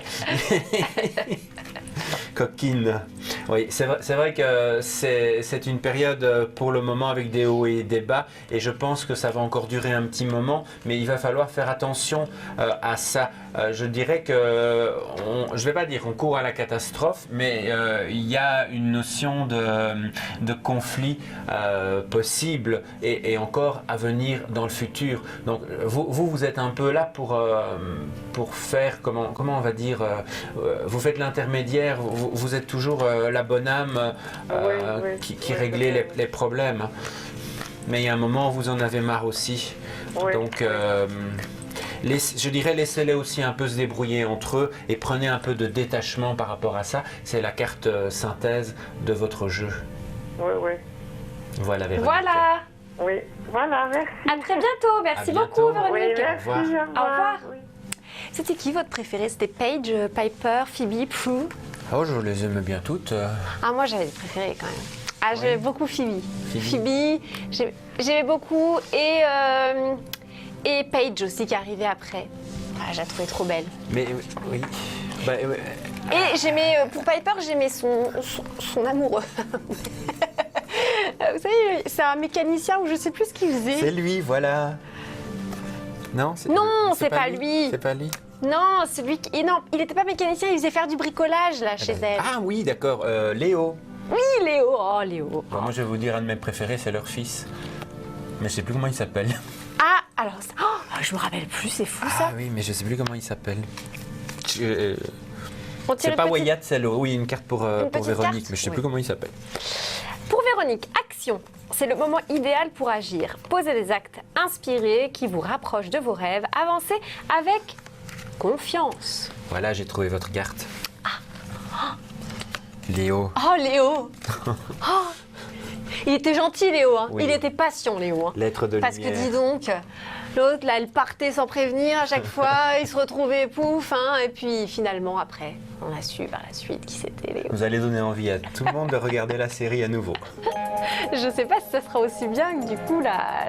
Coquine. Oui, c'est vrai que c'est une période pour le moment avec des hauts et des bas, et je pense que ça va encore durer un petit moment, mais il va falloir faire attention à ça. Je dirais que, je ne vais pas dire qu'on court à la catastrophe, mais il y a une notion de conflit possible et encore à venir dans le futur. Donc vous êtes un peu là pour faire, comment on va dire, vous faites l'intermédiaire, vous vous êtes toujours la bonne âme qui réglait les problèmes. Mais il y a un moment où vous en avez marre aussi. Oui. Donc, je dirais, laissez-les aussi un peu se débrouiller entre eux et prenez un peu de détachement par rapport à ça. C'est la carte synthèse de votre jeu. Oui, oui. Voilà, Véronique. Voilà. Oui, voilà, merci. À très bientôt. Merci beaucoup, Véronique. Oui, merci, Au revoir. Au revoir. Oui. C'était qui votre préféré? C'était Paige, Piper, Phoebe, Prue? Oh, je les aimais bien toutes. Ah, moi j'avais des préférés quand même. Ah, j'aimais beaucoup Phoebe. Phoebe, j'aimais beaucoup. Et Paige aussi qui arrivait après. Ah, je la trouvais trop belle. Mais oui. Et j'aimais, pour Piper, j'aimais son amoureux. Vous savez, c'est un mécanicien où je sais plus ce qu'il faisait. C'est lui, voilà. Non, c'est pas lui. C'est pas lui. Non, c'est lui qui... Non, il n'était pas mécanicien, il faisait faire du bricolage là chez elle. Ah oui, d'accord. Léo. Oui, Léo. Oh, Léo. Bon, moi, je vais vous dire, un de mes préférés, c'est leur fils. Mais je sais plus comment il s'appelle. Ah, alors ça... Oh, je me rappelle plus, c'est fou ça. Ah oui, mais je sais plus comment il s'appelle. C'est pas Wyatt, c'est Léo. Oui, une carte pour Véronique, carte, mais je sais plus comment il s'appelle. Pour Véronique, action. C'est le moment idéal pour agir. Posez des actes inspirés qui vous rapprochent de vos rêves. Avancez avec confiance. Voilà, j'ai trouvé votre carte. Léo. Oh, Léo. Oh. Il était gentil, Léo. Hein. Oui. Il était patient, Léo. Hein. Lettre de Parce lumière. que dis donc, l'autre, là, elle partait sans prévenir à chaque fois. Il se retrouvait pouf. Hein, et puis finalement, après, on a su par la suite qui c'était, Léo. Vous allez donner envie à tout le monde de regarder la série à nouveau. Je sais pas si ça sera aussi bien que du coup la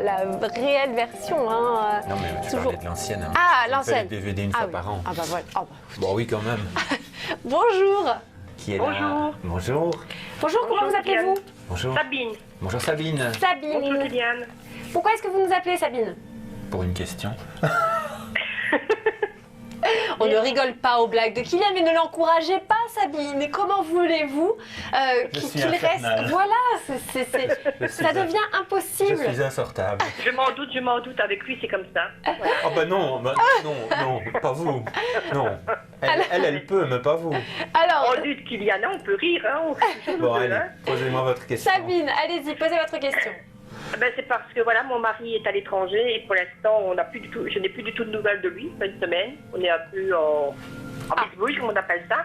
réelle version. Hein. Non, mais je parlais de l'ancienne. Hein. Ah, On fait l'ancienne. les DVD une fois par an. Ah bah voilà. Oh, bah. Bon, oui, quand même. Bonjour. Qui est là? Bonjour. Bonjour, comment vous appelez-vous? Bonjour. Sabine. Bonjour Sabine. Sabine. Bonjour Liliane. Pourquoi est-ce que vous nous appelez Sabine? Pour une question. On ne rigole pas aux blagues de Kylian, mais ne l'encouragez pas, Sabine. Comment voulez-vous qu'il reste... Voilà, ça devient impossible. Je suis insortable. Je m'en doute, avec lui c'est comme ça. Voilà. Oh bah non, non, pas vous. Non. Elle peut, mais pas vous. Alors, on doute Kylian, on peut rire. Hein, bon, allez, posez-moi votre question. Sabine, allez-y, posez votre question. Ben, c'est parce que voilà, mon mari est à l'étranger et pour l'instant, je n'ai plus du tout de nouvelles de lui, pas une semaine. On est un peu en bidouille, comme on appelle ça.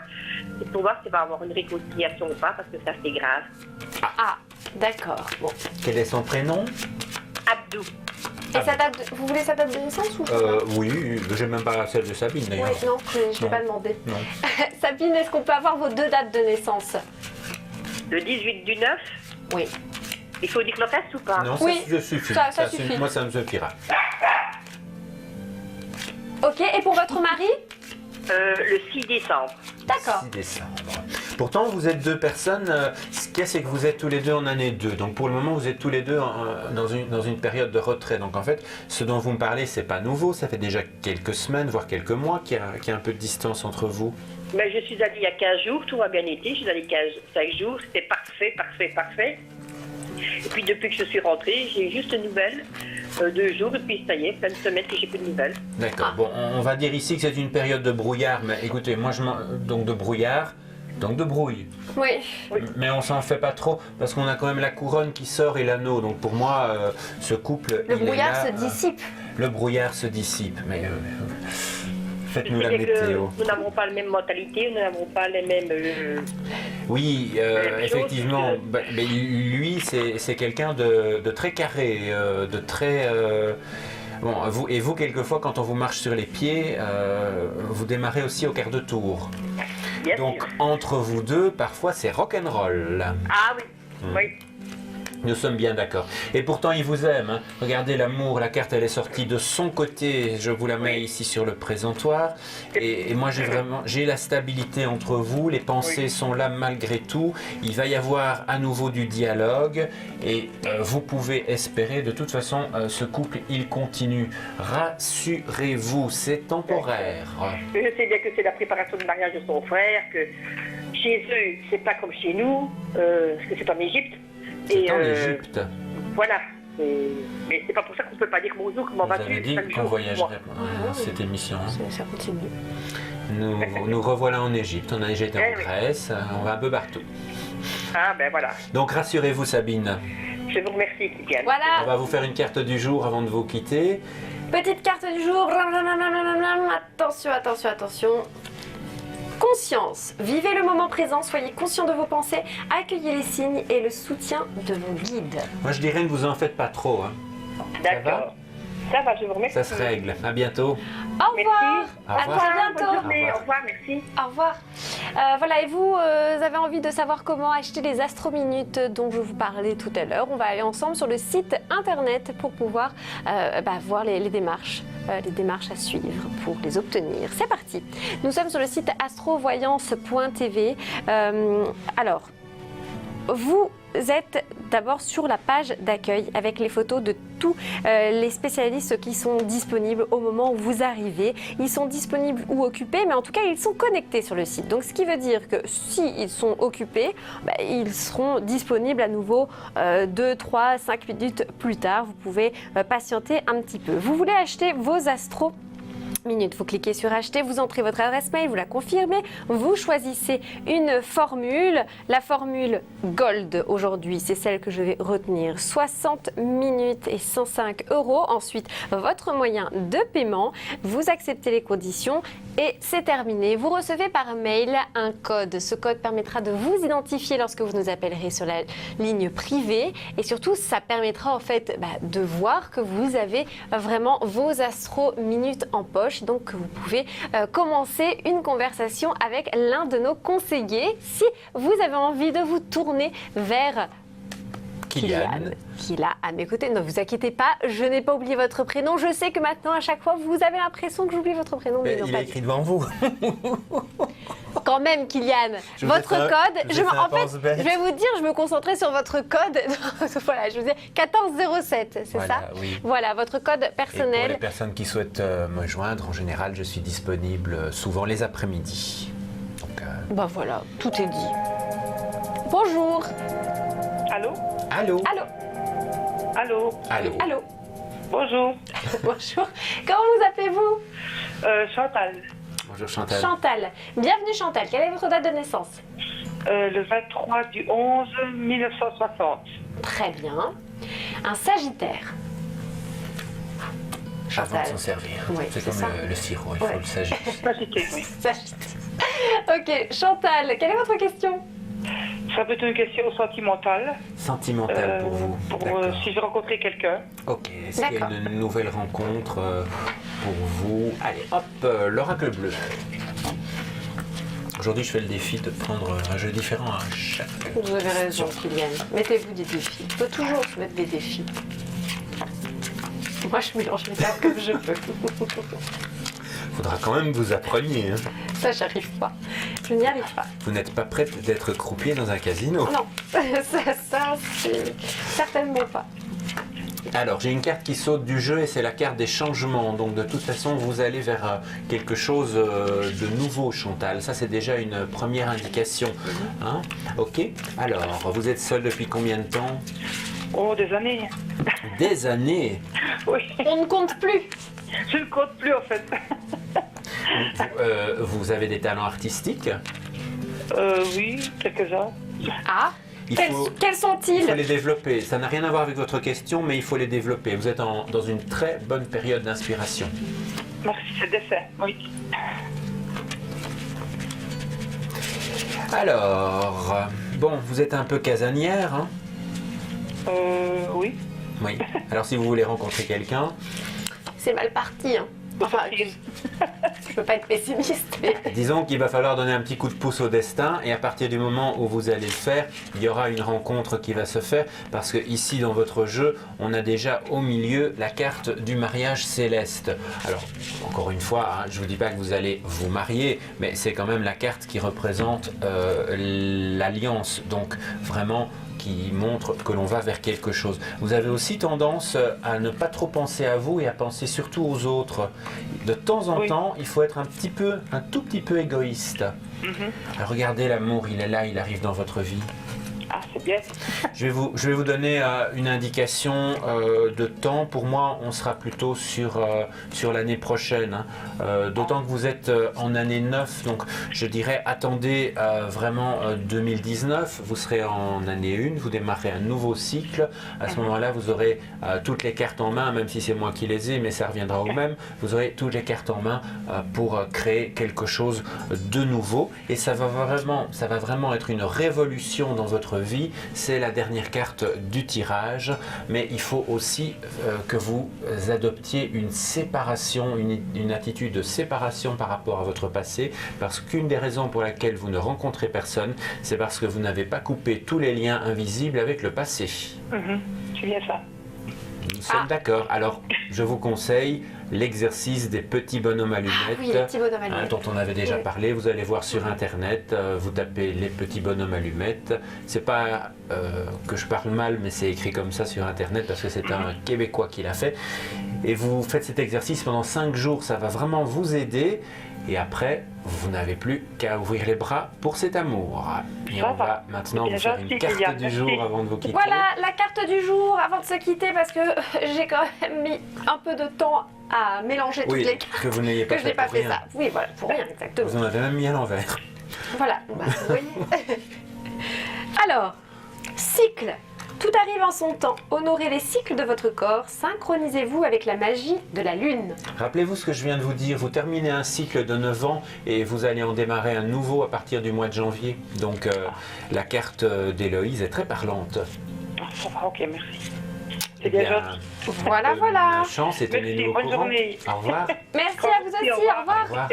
C'est pour voir s'il va avoir une réconciliation ou pas, parce que ça c'est grave. Ah, d'accord. Bon. Quel est son prénom? Abdou. Et sa date vous voulez sa date de naissance ou pas? Oui, j'ai même pas celle de Sabine d'ailleurs. Oui, non, je ne l'ai pas demandé. Non. Sabine, est-ce qu'on peut avoir vos deux dates de naissance? Le 18 du 9. Oui. Il faut dire le reste ou pas? Non, oui, ça suffit. Ça suffit. Moi, ça me suffira. Ok, et pour votre mari? Le 6 décembre. D'accord. 6 décembre. Pourtant, vous êtes deux personnes. Ce qu'il y a, c'est que vous êtes tous les deux en année 2. Donc, pour le moment, vous êtes tous les deux dans une période de retrait. Donc, en fait, ce dont vous me parlez, c'est pas nouveau. Ça fait déjà quelques semaines, voire quelques mois qu'il y a un peu de distance entre vous. Mais je suis allée il y a 15 jours, tout a bien été. Je suis allée 5 jours, c'était parfait. Et puis depuis que je suis rentrée, j'ai juste une nouvelle, 2 jours, et puis ça y est, plein de semaines que j'ai plus de nouvelles. D'accord, bon, on va dire ici que c'est une période de brouillard, mais écoutez, moi donc de brouillard, donc de brouille. Oui. Mais on s'en fait pas trop, parce qu'on a quand même la couronne qui sort et l'anneau, donc pour moi, ce couple... Le brouillard se dissipe. Le brouillard se dissipe, mais... Faites-nous la C'est météo. que nous n'avons pas la même mentalité, nous n'avons pas les mêmes... Oui, effectivement. Mais lui, c'est quelqu'un de très carré, de très... Bon, vous, quelquefois, quand on vous marche sur les pieds, vous démarrez aussi au quart de tour. Bien Donc, sûr. entre vous deux, parfois, c'est rock'n'roll. Ah oui, oui. Nous sommes bien d'accord. Et pourtant, il vous aime. Hein. Regardez l'amour, la carte, elle est sortie de son côté. Je vous la mets ici sur le présentoir. Et moi, j'ai la stabilité entre vous. Les pensées sont là malgré tout. Il va y avoir à nouveau du dialogue. Et vous pouvez espérer. De toute façon, ce couple, il continue. Rassurez-vous, c'est temporaire. Je sais bien que c'est la préparation du mariage de son frère, que chez eux, c'est pas comme chez nous, parce que c'est en Égypte. C'est en Égypte. Voilà. Mais c'est pas pour ça qu'on peut pas dire bonjour, comment vas-tu? Vous avez dit qu'on voyagerait cette émission. Hein. Ça continue. Nous revoilà en Égypte, on a déjà été en Grèce, on va un peu partout. Ah ben voilà. Donc rassurez-vous Sabine. Je vous remercie, Kylian. Voilà. On va vous faire une carte du jour avant de vous quitter. Petite carte du jour. Attention, attention, attention. Conscience. Vivez le moment présent, soyez conscient de vos pensées, accueillez les signes et le soutien de vos guides. Moi je dirais ne vous en faites pas trop. Hein. D'accord. Ça va, je vous remercie. Ça se règle. À bientôt. Au revoir. Au À revoir. très bientôt. Bonne journée. Au revoir, merci. Au revoir. Voilà, et vous avez envie de savoir comment acheter les astrominutes dont je vous parlais tout à l'heure. On va aller ensemble sur le site internet pour pouvoir voir les démarches à suivre pour les obtenir. C'est parti. Nous sommes sur le site astrovoyance.tv. Alors, vous êtes d'abord sur la page d'accueil avec les photos de tous les spécialistes qui sont disponibles au moment où vous arrivez. Ils sont disponibles ou occupés, mais en tout cas, ils sont connectés sur le site. Donc, ce qui veut dire que s'ils sont occupés, ils seront disponibles à nouveau 2, 3, 5 minutes plus tard. Vous pouvez patienter un petit peu. Vous voulez acheter vos astros minutes. Vous cliquez sur acheter, vous entrez votre adresse mail, vous la confirmez, vous choisissez une formule. La formule Gold aujourd'hui, c'est celle que je vais retenir. 60 minutes et 105 €. Ensuite, votre moyen de paiement, vous acceptez les conditions et c'est terminé. Vous recevez par mail un code. Ce code permettra de vous identifier lorsque vous nous appellerez sur la ligne privée et surtout, ça permettra en fait de voir que vous avez vraiment vos astro minutes en poche. Donc, vous pouvez commencer une conversation avec l'un de nos conseillers si vous avez envie de vous tourner vers Kylian, qui est là à mes côtés. Ne vous inquiétez pas, je n'ai pas oublié votre prénom. Je sais que maintenant, à chaque fois, vous avez l'impression que j'oublie votre prénom. Mais il est écrit devant vous. Quand même, Kylian, votre code, je vais vous dire, je me concentrais sur votre code. Voilà, je vous dis 1407, c'est ça? Oui. Voilà, votre code personnel. Et pour les personnes qui souhaitent me joindre, en général, je suis disponible souvent les après-midi. Donc, voilà, tout est dit. Bonjour. Allô? Allô? Allô? Allô? Allô? Allô? Bonjour. Bonjour. Comment vous appelez-vous? Chantal. Bonjour Chantal. Chantal. Bienvenue Chantal. Quelle est votre date de naissance? Le 23 du 11 1960. Très bien. Un Sagittaire. Avant de s'en servir. Oui, c'est comme le sirop, il faut le Sagittaire. Sagittaire, oui. Ok, Chantal, quelle est votre question? Ça peut être une question sentimentale. Sentimentale pour vous. Si je rencontrais quelqu'un. Ok, est-ce qu'il y a une nouvelle rencontre pour vous? Allez, hop, l'oracle bleu. Aujourd'hui, je fais le défi de prendre un jeu différent à chaque. Vous avez raison, Kylian. Mettez-vous des défis. Il faut toujours se mettre des défis. Moi, je mélange mes cartes comme je peux. Faudra quand même que vous appreniez. Hein. Ça, j'arrive pas. Je n'y arrive pas. Vous n'êtes pas prête d'être croupier dans un casino? Non, ça c'est certainement pas. Alors, j'ai une carte qui saute du jeu et c'est la carte des changements. Donc, de toute façon, vous allez vers quelque chose de nouveau, Chantal. Ça, c'est déjà une première indication. Hein? Ok. Alors, vous êtes seule depuis combien de temps? Oh, des années. Des années? Oui. On ne compte plus. Je ne compte plus, en fait. Vous avez des talents artistiques? Oui, quelques-uns. Ah, quels sont-ils? Il faut les développer. Ça n'a rien à voir avec votre question, mais il faut les développer. Vous êtes dans une très bonne période d'inspiration. Merci, c'est le dessin, oui. Alors, bon, vous êtes un peu casanière, hein? Oui. Oui. Alors, si vous voulez rencontrer quelqu'un... C'est mal parti, hein. Enfin, je peux pas être pessimiste. Mais... Disons qu'il va falloir donner un petit coup de pouce au destin et à partir du moment où vous allez le faire, il y aura une rencontre qui va se faire parce que ici dans votre jeu, on a déjà au milieu la carte du mariage céleste. Alors, encore une fois, hein, je ne vous dis pas que vous allez vous marier, mais c'est quand même la carte qui représente l'alliance. Donc, vraiment... qui montre que l'on va vers quelque chose. Vous avez aussi tendance à ne pas trop penser à vous et à penser surtout aux autres. De temps en temps, il faut être un tout petit peu égoïste. Alors regardez l'amour, il est là, il arrive dans votre vie. Ah, c'est c'est bien. Je vais vous donner une indication de temps. Pour moi, on sera plutôt sur l'année prochaine. Hein. D'autant que vous êtes en année 9, donc je dirais attendez vraiment 2019. Vous serez en année 1, vous démarrez un nouveau cycle. À ce moment-là, vous aurez toutes les cartes en main, même si c'est moi qui les ai, mais ça reviendra au même. Vous aurez toutes les cartes en main pour créer quelque chose de nouveau. Et ça va vraiment être une révolution dans votre vie. C'est la dernière carte du tirage, mais il faut aussi que vous adoptiez une séparation, une attitude de séparation par rapport à votre passé, parce qu'une des raisons pour laquelle vous ne rencontrez personne, c'est parce que vous n'avez pas coupé tous les liens invisibles avec le passé. C'est bien ça. Nous sommes d'accord. Alors, je vous conseille l'exercice des petits bonhommes allumettes, oui, les petits bonhommes allumettes. dont on avait déjà parlé. Vous allez voir sur internet, vous tapez les petits bonhommes allumettes. C'est pas que je parle mal, mais c'est écrit comme ça sur internet parce que c'est un Québécois qui l'a fait. Et vous faites cet exercice pendant 5 jours, ça va vraiment vous aider. Et après, vous n'avez plus qu'à ouvrir les bras pour cet amour. Et on va maintenant vous faire une carte du jour avant de vous quitter. Voilà la carte du jour avant de se quitter parce que j'ai quand même mis un peu de temps à mélanger toutes les cartes. Que vous n'ayez pas que je n'ai fait pas pour fait rien. ça. Oui, voilà, pour rien, exactement. Vous en avez même mis à l'envers. Voilà, bon, bah, vous voyez. Alors, cycle. Tout arrive en son temps. Honorez les cycles de votre corps. Synchronisez-vous avec la magie de la Lune. Rappelez-vous ce que je viens de vous dire. Vous terminez un cycle de 9 ans et vous allez en démarrer un nouveau à partir du mois de janvier. Donc, la carte d'Héloïse est très parlante. Ça va, ok, merci. C'est bien gentil. Voilà, voilà. Chance et tenez-nous au bonne courant. journée. Au revoir. Merci à vous aussi. Au revoir. Au revoir.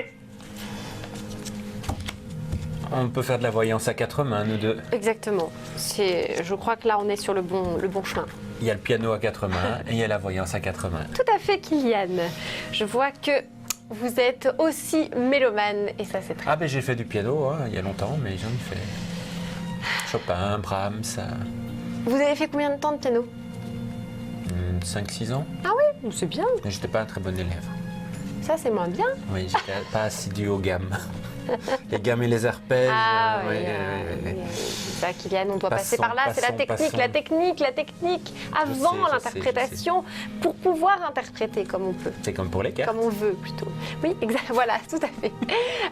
On peut faire de la voyance à 4 mains, nous deux. Exactement. Je crois que là, on est sur le bon chemin. Il y a le piano à 4 mains et il y a la voyance à 4 mains. Tout à fait, Kylian. Je vois que vous êtes aussi mélomane et ça, c'est très Ah, ben j'ai fait du piano il y a longtemps, mais j'en ai fait. Chopin, Brahms, Vous avez fait combien de temps de piano? 5-6 ans. Ah oui, c'est bien. Mais j'étais pas un très bon élève. Ça, c'est moins bien. Oui, j'étais pas assidu aux gammes. Les gammes et les arpèges. Ah oui, oui. Bah, Kylian, on doit passer Passons, par là. C'est la technique, passons. la technique. Avant Je sais, l'interprétation, pour pouvoir interpréter comme on peut. C'est comme pour les cartes. Comme on veut plutôt. Oui, exact. Voilà, tout à fait.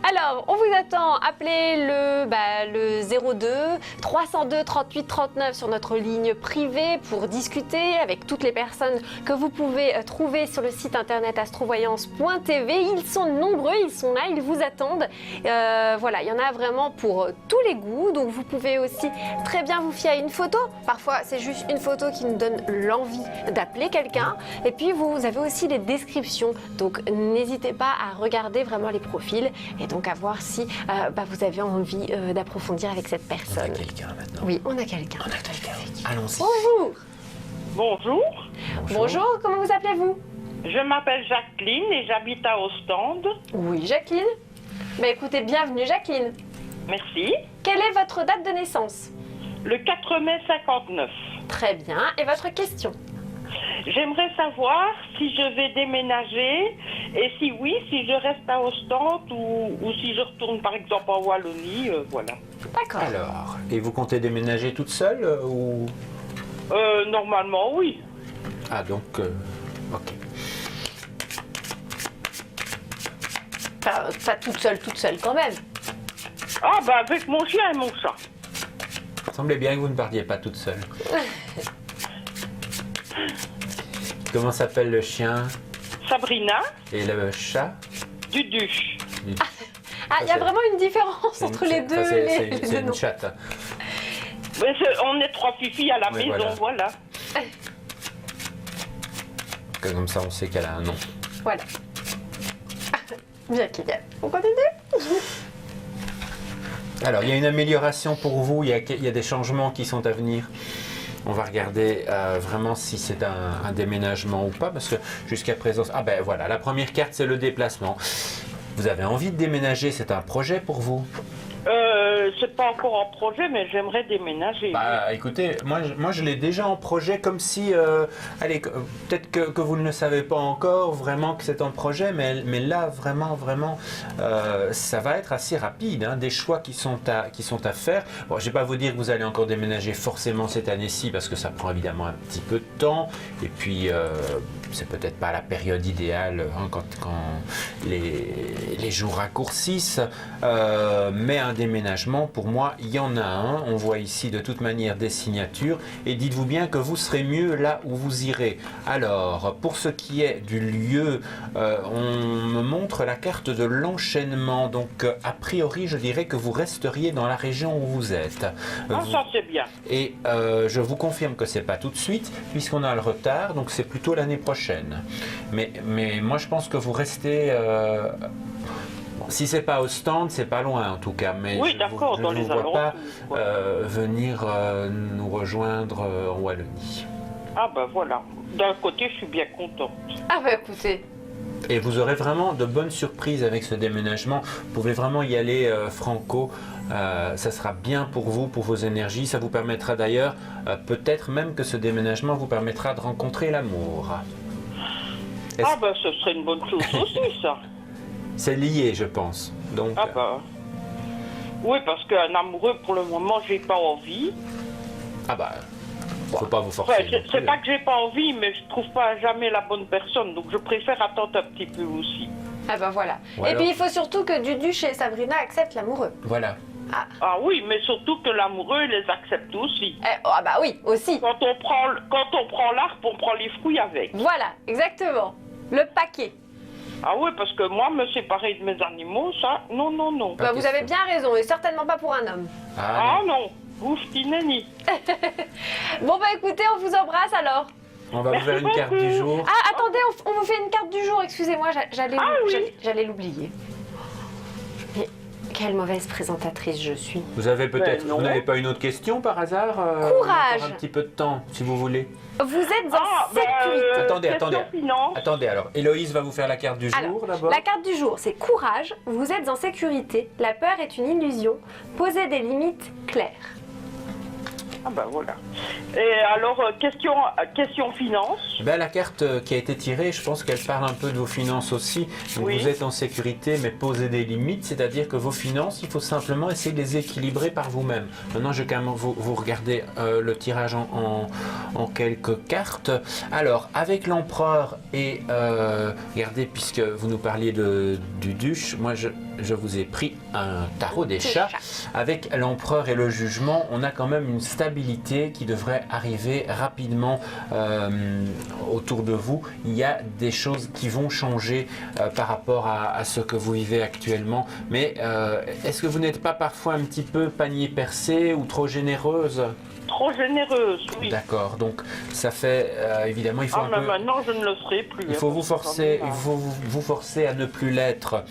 Alors, on vous attend. Appelez le 02 302 38 39 sur notre ligne privée pour discuter avec toutes les personnes que vous pouvez trouver sur le site internet astrovoyance.tv. Ils sont nombreux, ils sont là, ils vous attendent. Voilà, il y en a vraiment pour tous les goûts. Donc, vous pouvez aussi très bien vous fier à une photo. Parfois, c'est juste une photo qui nous donne l'envie d'appeler quelqu'un. Et puis, vous avez aussi les descriptions. Donc, n'hésitez pas à regarder vraiment les profils et donc à voir si vous avez envie d'approfondir avec cette personne. On a quelqu'un maintenant. Oui, on a quelqu'un. Allons-y. Bonjour. Bonjour. Bonjour, comment vous appelez-vous? Je m'appelle Jacqueline et j'habite à Ostende. Oui, Jacqueline. Bah écoutez, bienvenue Jacqueline. Merci. Quelle est votre date de naissance? Le 4 mai 59. Très bien. Et votre question? J'aimerais savoir si je vais déménager et si oui, si je reste à Ostende ou si je retourne par exemple en Wallonie, voilà. D'accord. Alors, et vous comptez déménager toute seule ou... Normalement, oui. Ah, donc, ok. Pas toute seule quand même. Ah, avec mon chien et mon chat. Il semblait bien que vous ne partiez pas toute seule. Comment s'appelle le chien? Sabrina. Et le chat? Dudu. Ah, il y a vraiment une différence entre les deux. C'est une chatte. Mais on est 3 filles à la Oui, maison, voilà. Comme ça, on sait qu'elle a un nom. Voilà. Bien, Kylian. On continue? Alors, il y a une amélioration pour vous, il y a des changements qui sont à venir. On va regarder vraiment si c'est un déménagement ou pas, parce que jusqu'à présent... Ah ben voilà, la première carte, c'est le déplacement. Vous avez envie de déménager, c'est un projet pour vous? c'est pas encore en projet, mais j'aimerais déménager. Bah, écoutez, moi je l'ai déjà en projet, comme si, allez, peut-être que vous ne le savez pas encore vraiment que c'est en projet, mais là vraiment, ça va être assez rapide, hein, des choix qui sont à faire. Bon, je ne vais pas vous dire que vous allez encore déménager forcément cette année-ci, parce que ça prend évidemment un petit peu de temps, et puis c'est peut-être pas la période idéale hein, quand les jours raccourcissent, mais un déménagement, pour moi, il y en a un. On voit ici de toute manière des signatures, et dites-vous bien que vous serez mieux là où vous irez. Alors, pour ce qui est du lieu, on me montre la carte de l'enchaînement, donc a priori, je dirais que vous resteriez dans la région où vous êtes. Ça c'est bien. Et je vous confirme que c'est pas tout de suite, puisqu'on a le retard, donc c'est plutôt l'année prochaine. Mais moi, je pense que vous restez... si c'est pas au stand, c'est pas loin en tout cas. Mais oui, d'accord, dans les ne vous vois pas venir nous rejoindre en Wallonie. Ah ben voilà. D'un côté, je suis bien contente. Ah ben écoutez. Et vous aurez vraiment de bonnes surprises avec ce déménagement. Vous pouvez vraiment y aller franco. Ça sera bien pour vous, pour vos énergies. Ça vous permettra d'ailleurs, peut-être même que ce déménagement vous permettra de rencontrer l'amour. Ah ben ce serait une bonne chose aussi, ça. C'est lié, je pense. Donc, ah bah. Oui, parce qu'un amoureux, pour le moment, j'ai pas envie. Ah bah, faut pas vous forcer. Ouais, c'est pas que j'ai pas envie, mais je trouve pas jamais la bonne personne, donc je préfère attendre un petit peu aussi. Ah bah voilà. Ou et alors... puis il faut surtout que Duduche et Sabrina acceptent l'amoureux. Voilà. Ah oui, mais surtout que l'amoureux les accepte aussi. Ah bah oui, aussi. Quand on prend l'arbre, on prend les fruits avec. Voilà, exactement. Le paquet. Ah oui, parce que moi, me séparer de mes animaux, ça, non. Bah, vous avez bien raison, et certainement pas pour un homme. Ah non, ouf, tineni. Bon bah écoutez, on vous embrasse alors. On va vous faire une carte du jour. Ah attendez, on vous fait une carte du jour, excusez-moi, j'allais l'oublier. Mais quelle mauvaise présentatrice je suis. Vous avez peut-être, vous n'avez pas une autre question par hasard? Courage. Un petit peu de temps, si vous voulez. Vous êtes en sécurité. Attendez, alors, Héloïse va vous faire la carte du jour d'abord. La carte du jour, c'est courage, vous êtes en sécurité, la peur est une illusion, posez des limites claires. Ah ben voilà. Et alors, question finance. Ben, la carte qui a été tirée, je pense qu'elle parle un peu de vos finances aussi. Donc vous êtes en sécurité, mais posez des limites, c'est-à-dire que vos finances, il faut simplement essayer de les équilibrer par vous-même. Maintenant, je vais quand même vous regardez le tirage en quelques cartes. Alors, avec l'empereur et, regardez, puisque vous nous parliez du duche, moi je vous ai pris un tarot des chats. Avec l'empereur et le jugement, on a quand même une stabilité qui devrait arriver rapidement autour de vous. Il y a des choses qui vont changer par rapport à ce que vous vivez actuellement. Mais est-ce que vous n'êtes pas parfois un petit peu panier percé ou trop généreuse? Trop généreuse, oui. D'accord, donc ça fait évidemment il faut un peu... maintenant je ne le serai plus. Il faut vous forcer, vous forcer à ne plus l'être.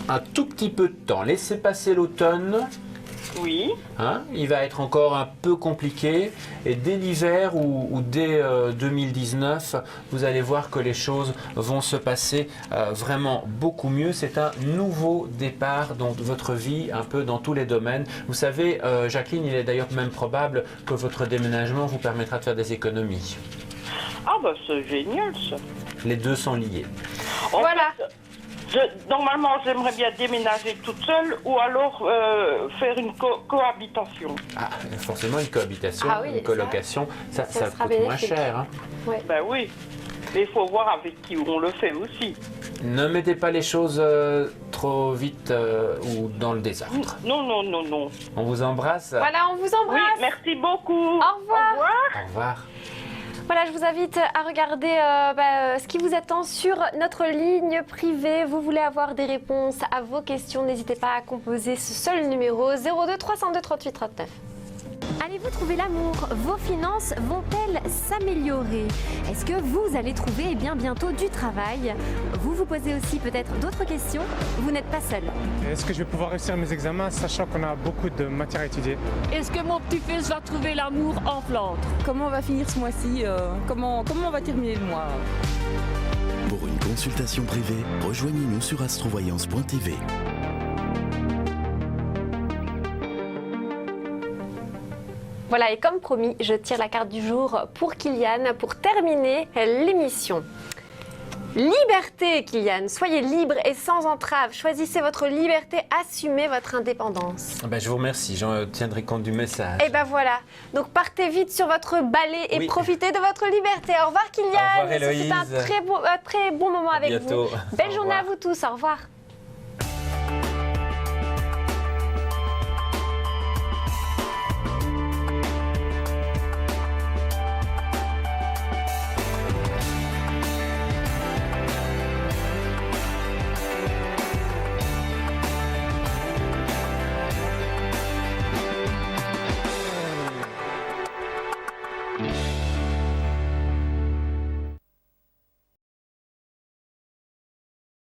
Un tout petit peu de temps, laissez passer l'automne. Oui. Hein, il va être encore un peu compliqué et dès l'hiver ou dès 2019, vous allez voir que les choses vont se passer vraiment beaucoup mieux. C'est un nouveau départ dans votre vie, un peu dans tous les domaines. Vous savez, Jacqueline, il est d'ailleurs même probable que votre déménagement vous permettra de faire des économies. Ah bah c'est génial ça. Les deux sont liés. Voilà. Normalement, j'aimerais bien déménager toute seule ou alors faire une cohabitation. Ah, forcément une cohabitation, une colocation, ça coûte moins cher. Hein. Ouais. Ben oui, mais il faut voir avec qui on le fait aussi. Ne mettez pas les choses trop vite ou dans le désastre. Non. On vous embrasse. Voilà, on vous embrasse. Oui, merci beaucoup. Au revoir. Au revoir. Voilà, je vous invite à regarder ce qui vous attend sur notre ligne privée. Vous voulez avoir des réponses à vos questions, n'hésitez pas à composer ce seul numéro 02 302 38 39. Allez-vous trouver l'amour? Vos finances vont-elles s'améliorer? Est-ce que vous allez trouver bientôt du travail? Vous vous posez aussi peut-être d'autres questions? Vous n'êtes pas seul. Est-ce que je vais pouvoir réussir mes examens sachant qu'on a beaucoup de matière à étudier? Est-ce que mon petit-fils va trouver l'amour en Flandre? Comment on va finir ce mois-ci? Comment on va terminer le mois? Pour une consultation privée, rejoignez-nous sur astrovoyance.tv. Voilà, et comme promis, je tire la carte du jour pour Kylian pour terminer l'émission. Liberté, Kylian. Soyez libre et sans entrave. Choisissez votre liberté, assumez votre indépendance. Je vous remercie, j'en tiendrai compte du message. Et ben voilà. Donc partez vite sur votre balai et profitez de votre liberté. Au revoir, Kylian. Au revoir, Héloïse. C'était un très bon moment avec bientôt. vous. Belle journée à vous tous. Au revoir.